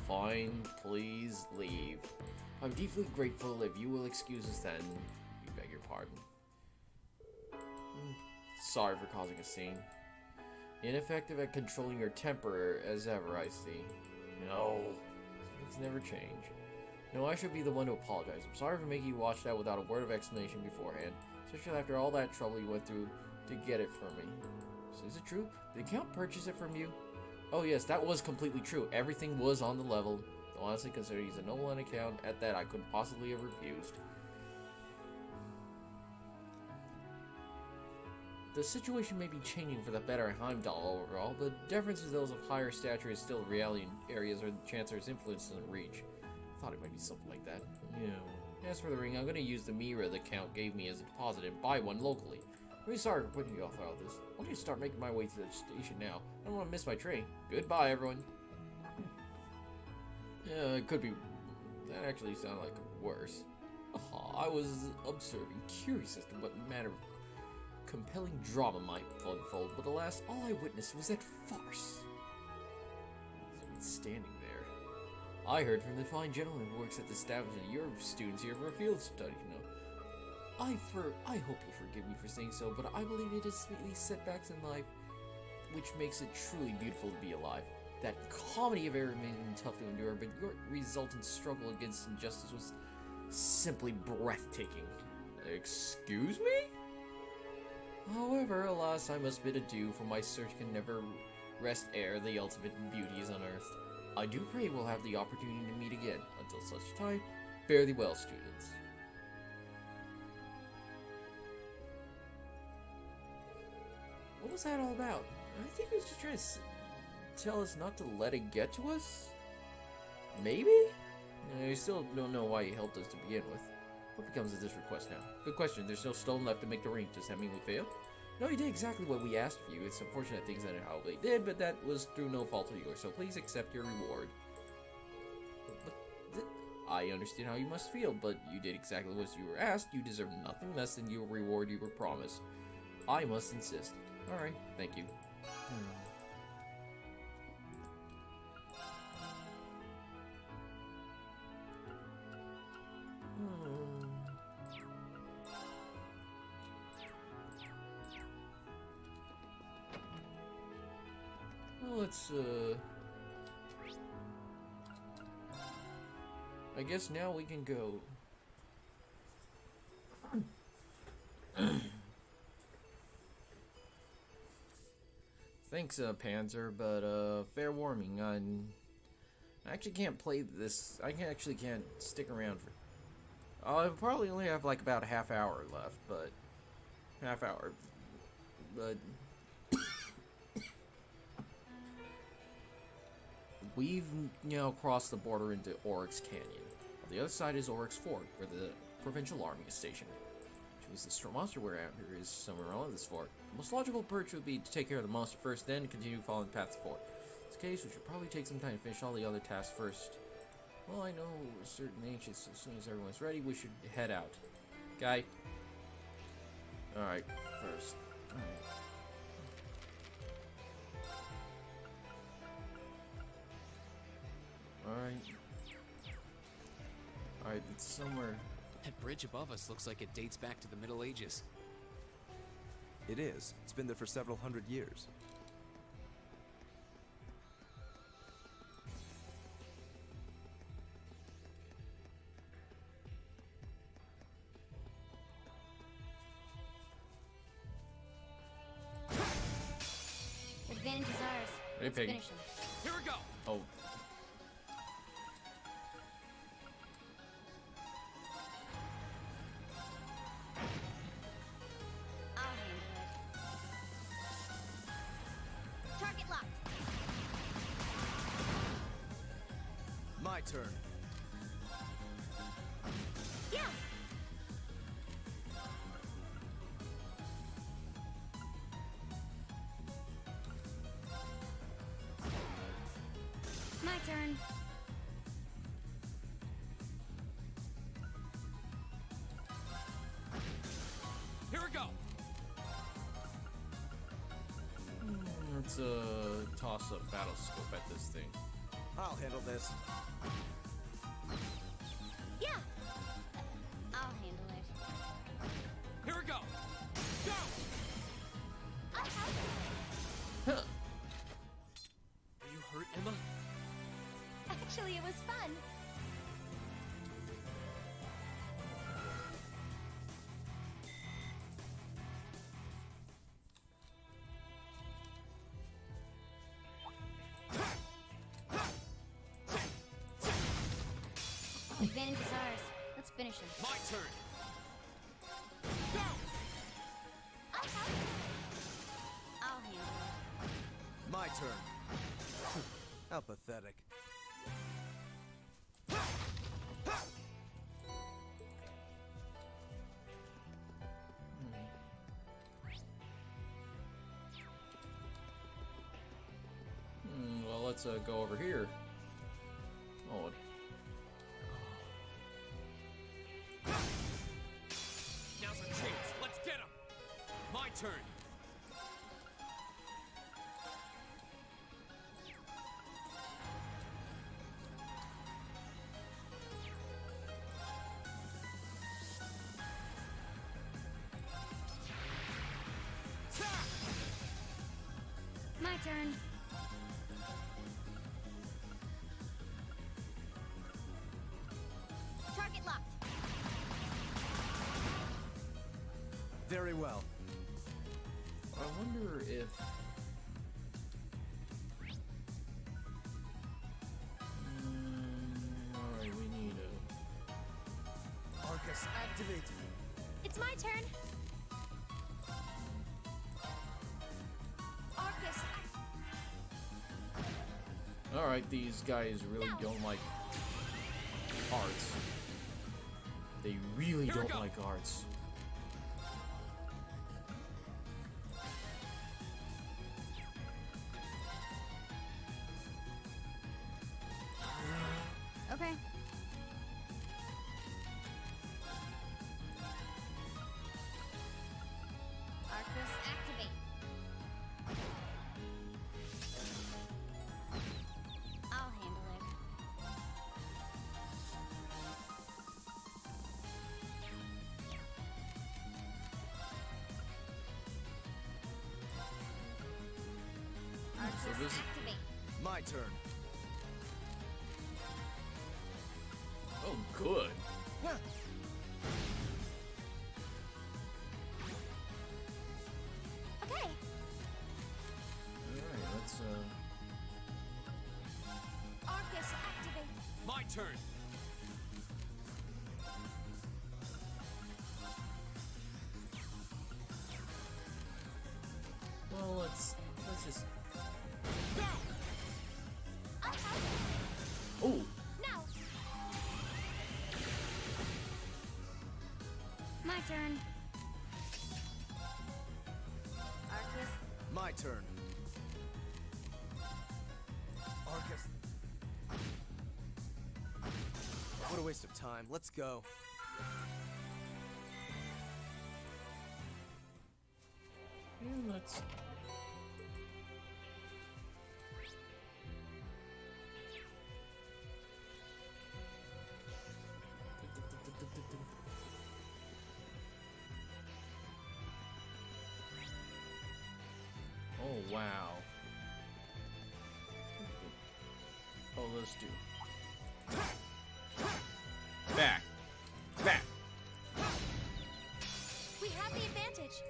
Fine, please leave. I'm deeply grateful. If you will excuse us, then we beg your pardon. Sorry for causing a scene. Ineffective at controlling your temper as ever, I see. No, things never change. No, I should be the one to apologize. I'm sorry for making you watch that without a word of explanation beforehand, especially after all that trouble you went through to get it from me. So is it true? Did the Count purchase it from you? Oh yes, that was completely true. Everything was on the level. Honestly, considering he's a noble account, at that I couldn't possibly have refused. The situation may be changing for the better at Heimdall overall. The differences those of higher stature is still reality in areas where the Chancellor's influence doesn't reach. I thought it might be something like that. Yeah. As for the ring, I'm going to use the Mira the Count gave me as a deposit and buy one locally. I'm really sorry for putting you off all this. I want to start making my way to the station now. I don't want to miss my train. Goodbye, everyone. Yeah, it could be... that actually sounded like worse. I was observing, curious as to what manner of compelling drama might unfold, but alas, all I witnessed was that farce. Standing there. I heard from the fine gentleman who works at the establishment your students here for a field study, you know. I hope you forgive me for saying so, but I believe it is these setbacks in life which makes it truly beautiful to be alive. That comedy of error may have been tough to endure, but your resultant struggle against injustice was simply breathtaking. Excuse me? However, alas, I must bid adieu, for my search can never rest ere the ultimate beauty is unearthed. I do pray we'll have the opportunity to meet again. Until such time, fare thee well, students. What was that all about? I think he was just trying to tell us not to let it get to us? Maybe? I still don't know why he helped us to begin with. What becomes of this request now? Good question. There's no stone left to make the ring. Does that mean we failed? No, you did exactly what we asked of you. It's unfortunate things ended how they did, but that was through no fault of yours, so please accept your reward. I understand how you must feel, but you did exactly what you were asked. You deserve nothing less than your reward you were promised. I must insist. Alright, thank you. Well, let's, I guess now we can go. Thanks, Panzer, but, fair warning, I actually can't play this. I actually can't stick around for. I probably only have like about a half hour left, but we've now crossed the border into Oryx Canyon. On the other side is Oryx Fort, where the Provincial Army is stationed. Which means the monster we're after is somewhere around this fort. The most logical approach would be to take care of the monster first, then continue following the path to the fort. In this case, we should probably take some time to finish all the other tasks first. Well, I know certain ancients, as soon as everyone's ready, we should head out. Guy? Alright, first. Alright, it's somewhere. That bridge above us looks like it dates back to the Middle Ages. It is. It's been there for several hundred years. Advantage is ours. Hey, Let's Peggy. finish him. Here we go! Oh. I'll handle it. Target locked. My turn. Yeah. My turn. Here we go! Let's toss a battle scope at this thing. I'll handle this. Yeah. I'll handle it. Here we go! Go! I'll help. Huh. Are you hurt, Emma? Actually, it was fun. Advantage is ours. Let's finish him. My turn! Go! I'll help. I'll handle it. My turn. How pathetic. Well, let's go over here. Oh, Now's our chance. Let's get him! My turn! My turn. Target locked. Very well. I wonder if. Alright, we need a. Arcus activated. It's my turn. Arcus. Alright, these guys really No. don't like hearts. They really Here we don't go. like guards. Okay. Arcus, activate. I'll handle it. Arcus, this- activate. My turn. Oh, good. Okay. Alright, let's, Arcus, activate. My turn. well, let's just... I'll help. Oh! Now. My turn. Arcus, My turn. Arcus. What a waste of time. Let's go. Yeah, let's... Oh, wow. Oh, let's do... Back! Back! We have the advantage.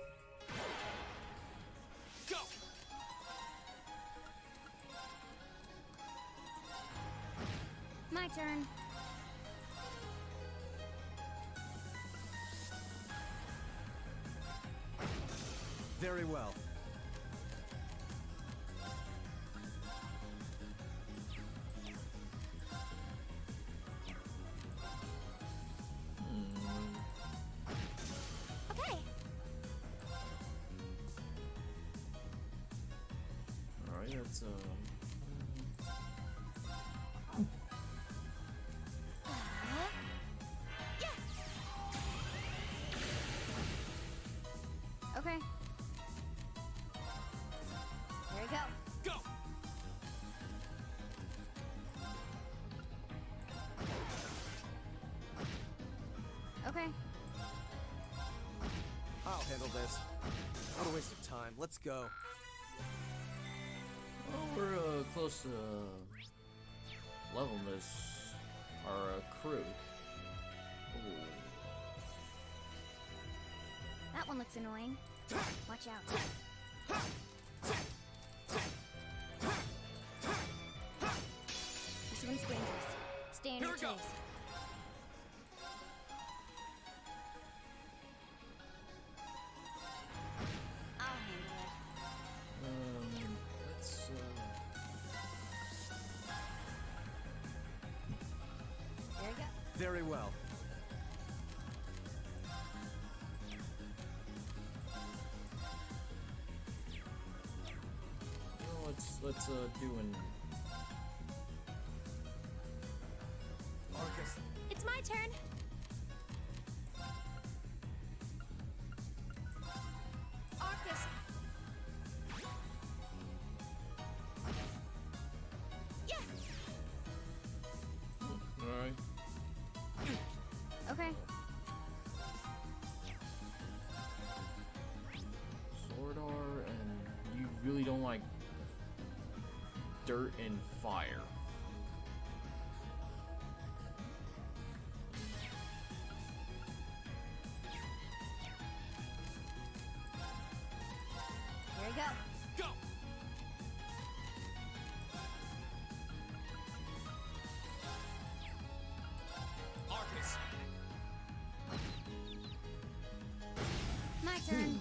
Go. my turn. Very well. Okay. Alright, let's, Okay. Here we go. Go. Okay. I'll handle this. What a waste of time. Let's go. well, we're, close to, leveling this, our, crew. Ooh. That one looks annoying. Watch out. This one's dangerous. Stay in Here your we go. chase. I'll handle it. Let's, Here we go. Very well. well, let's, do an... Arcus. It's my turn. Arcus. Yeah. Alright. Okay. Swordar, and you really don't like dirt and fire. Here we go. Go. Arcus. My turn.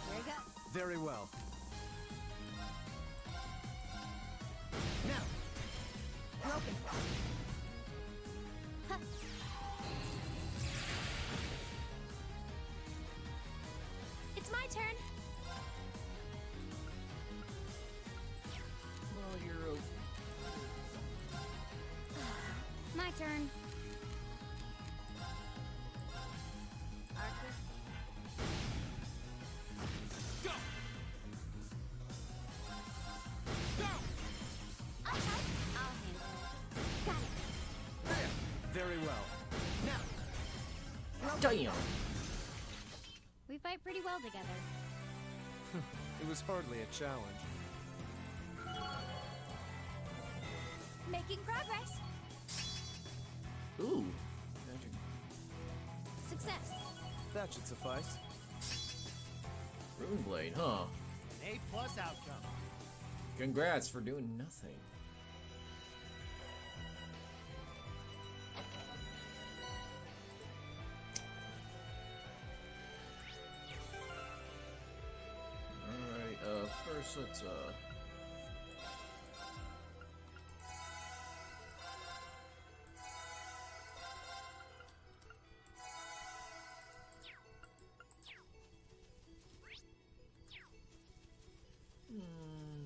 Here we go. Very well. Now. Broken. It's my turn. Well, you're My turn. Arcus. Go! Go! I'll try. I'll handle it. Got it. Very well. Now, damn. We fight pretty well together. it was hardly a challenge. Making progress. Ooh. Magic. Success. That should suffice. Rune Blade, huh? An A+ outcome. Congrats for doing nothing. Alright, first let's,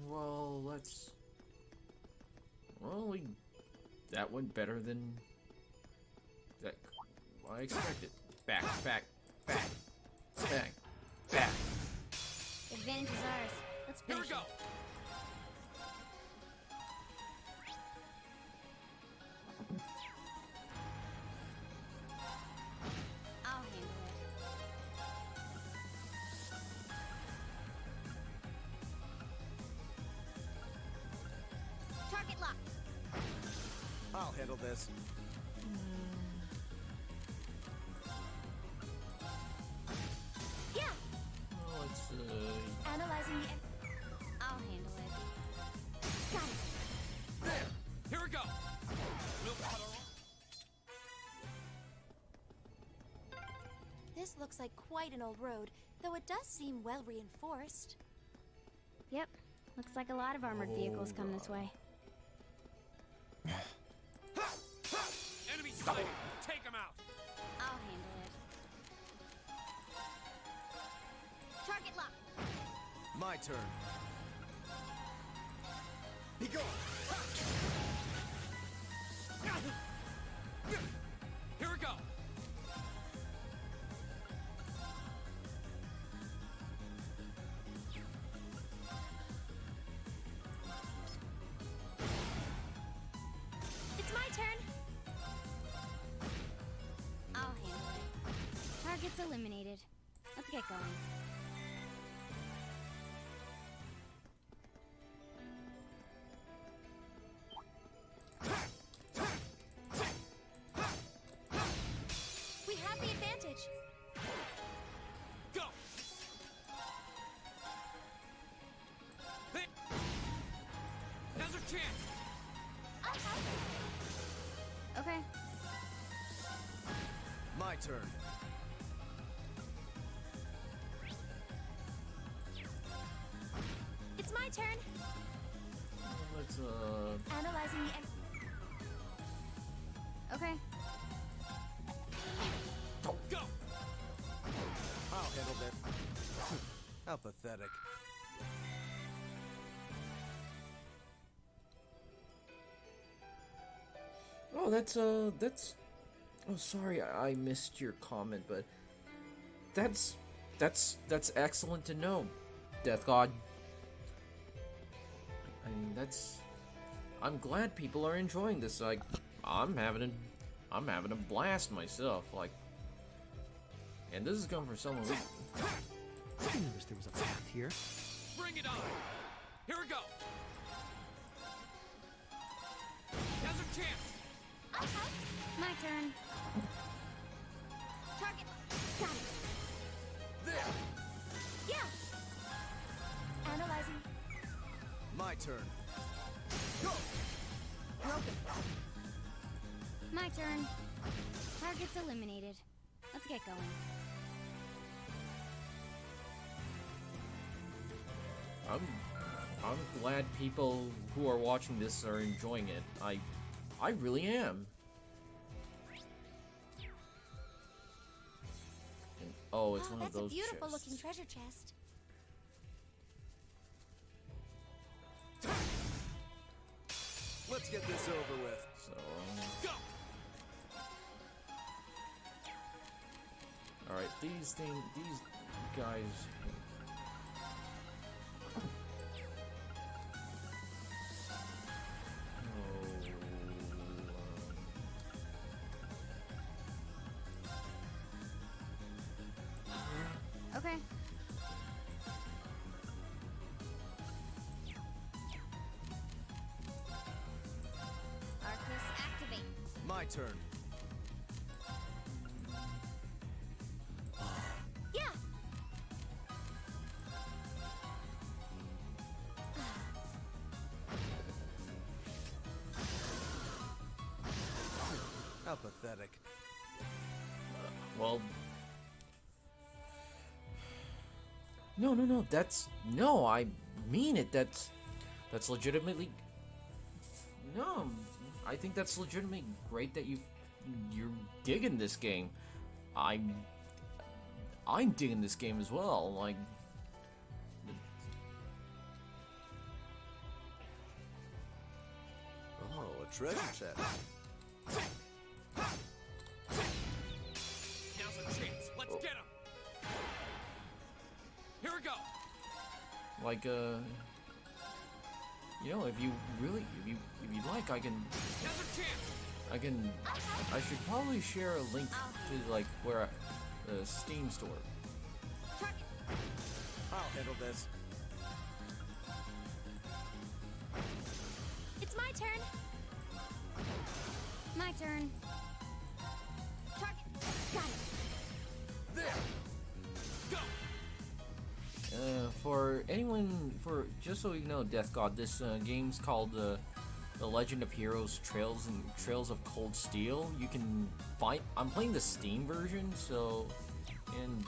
well, let's... Well, that went better than... That... I expected. Back. Advantage is ours. Let's Here finish we go! it. I'll handle it. Target lock. I'll handle this. Yeah. Well, let's, Analyzing the. I'll handle it. Got it. There! Here we go! We'll cut our own. This looks like quite an old road, though it does seem well reinforced. Yep. Looks like a lot of armored vehicles come this way. Enemy sighted! Take him out! I'll handle it. Target lock. My turn. Be gone! Here we go! It's my turn. I'll handle it. Target's eliminated. Let's get going. We have the advantage. Go! Hey. Now's our chance! I'll help. Okay. My turn. It's my turn. let's, Analyzing the. Okay. Go! I'll handle that. How pathetic. Oh, that's, oh, sorry, I missed your comment, but that's excellent to know, Death God. I mean, I'm glad people are enjoying this. Like, I'm having a blast myself. Like, and this is coming from someone who... I didn't notice there was a path here. Bring it on! Here we go! Now's our chance! I'll help. My turn. Target. Got it. There! Yeah. Analyzing. My turn. Broken. My turn. Target's eliminated. Let's get going. I'm glad people who are watching this are enjoying it. I really am. Oh, it's one of that's a those beautiful chests. looking treasure chest. Let's get this over with. So, all right, these guys. Okay. Arcus, activate. My turn. Yeah. How pathetic. Well, no. No. I mean it. That's legitimately. No, I think that's legitimately great that you're digging this game. I'm digging this game as well. Like, Oh, a treasure chest. Now's our chance. Let's get him. Here we go. like you know, if you like, I should probably share a link to like where the Steam store. I'll handle this. It's my turn. My turn. Target. Got it. There. Go. For anyone, just so you know, Death God, this game's called The Legend of Heroes: Trails of Cold Steel. You can find. I'm playing the Steam version, so and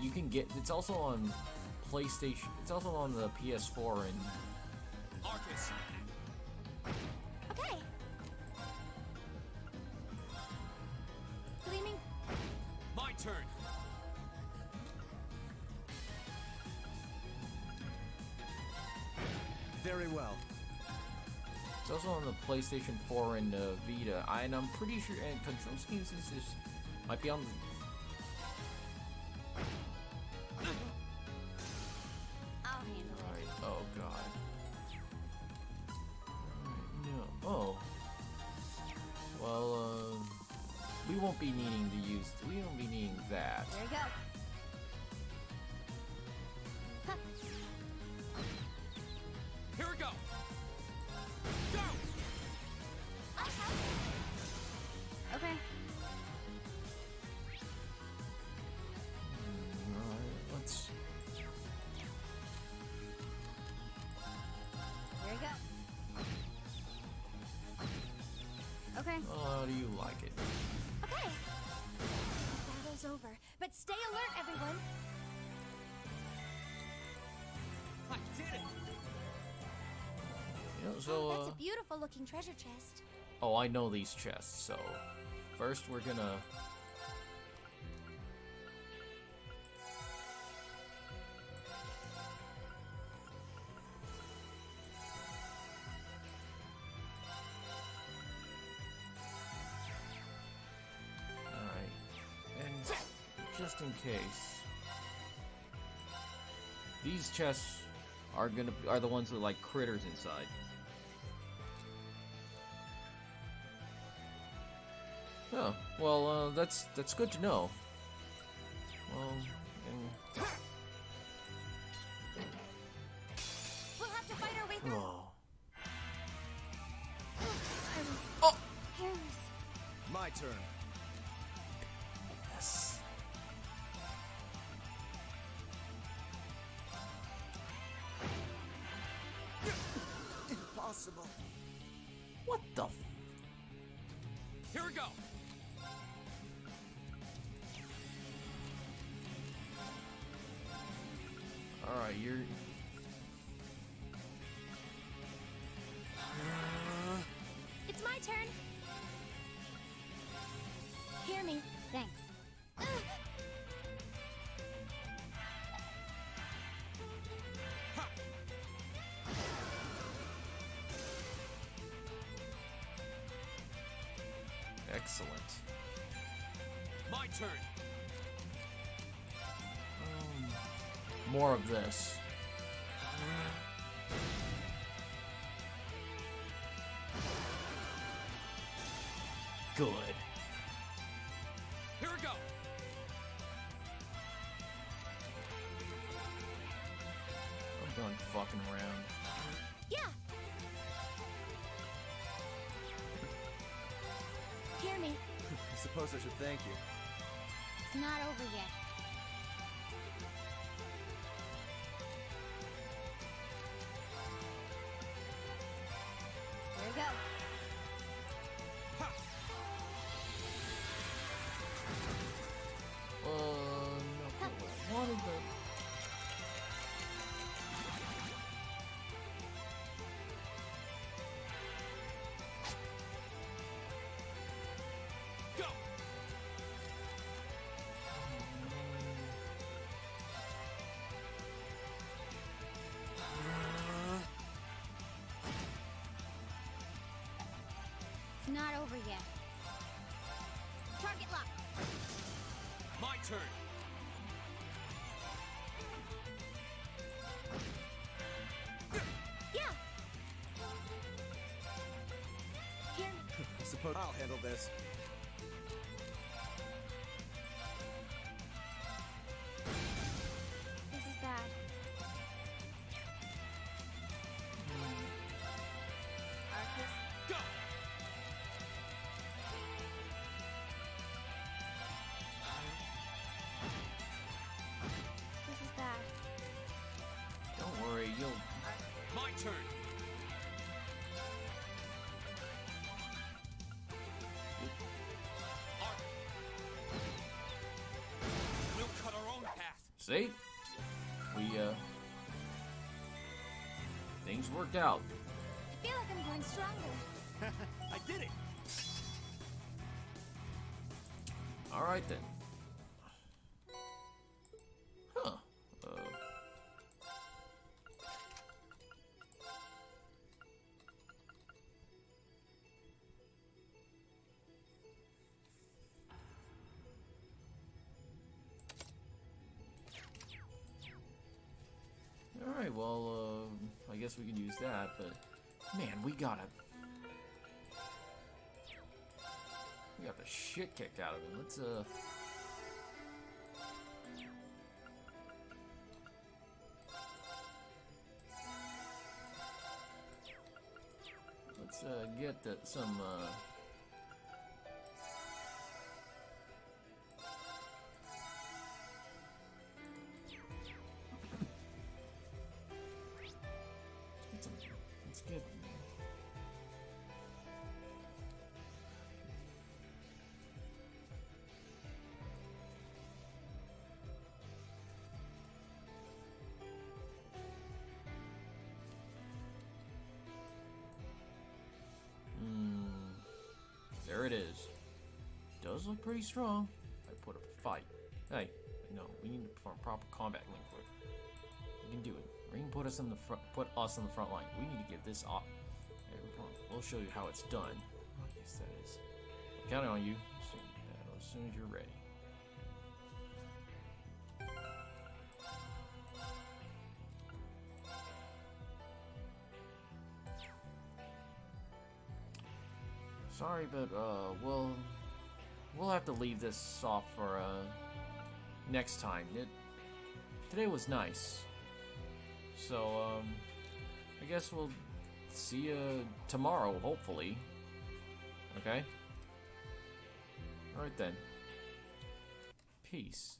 you can get. It's also on PlayStation. It's also on the PS4 and. Arcus. Okay. Gleaming. My turn. Very well. It's also on the PlayStation 4 and Vita. And I'm pretty sure. And control schemes is might be on the. I'll handle it. Alright, oh god. Alright, no. Oh. Well, we won't be needing to use. We won't be needing that. There you go. Huh. Here we go. Go. Okay. Alright, let's. There you go. Okay. Oh, how do you like it? Okay. Battle's over, but stay alert, everyone. I did it. You know, Oh, so, that's a beautiful looking treasure chest. oh, I know these chests, so. First, we're gonna. Alright. And just in case. These chests are the ones with like critters inside. Oh, well, that's good to know. Well, We'll have to fight our way through. oh. I was Oh! careless. My turn. Yes. Impossible. What the? Here we go. All right, you're. It's my turn. Hear me. Thanks. Excellent. My turn. More of this. Good. Here we go. I'm done fucking around. Yeah. Hear me. I suppose I should thank you. It's not over yet. Here we go. No, I wanted the... Go. It's not over yet. Target lock. My turn. Yeah. Hear me. I suppose I'll handle this. This is bad. Arcus. Go. This is bad. Don't worry, you'll... My turn. Arc. We'll cut our own path. See? We, things worked out. I feel like I'm growing stronger. I did it! Alright then. Huh. Alright, well, I guess we can use that, but... Man, we got the shit kicked out of him. Let's, get some, let's get... There it is. Does look pretty strong. I put up a fight. Hey, no, we need to perform proper combat link quick. We can do it. We can put us in the front. Put us in the front line. We need to get this off. We'll show you how it's done. I guess that is. I'm counting on you. As soon as you're ready. Sorry, but we'll have to leave this off for next time. Today was nice, so I guess we'll see you tomorrow, hopefully. Okay. All right then. Peace.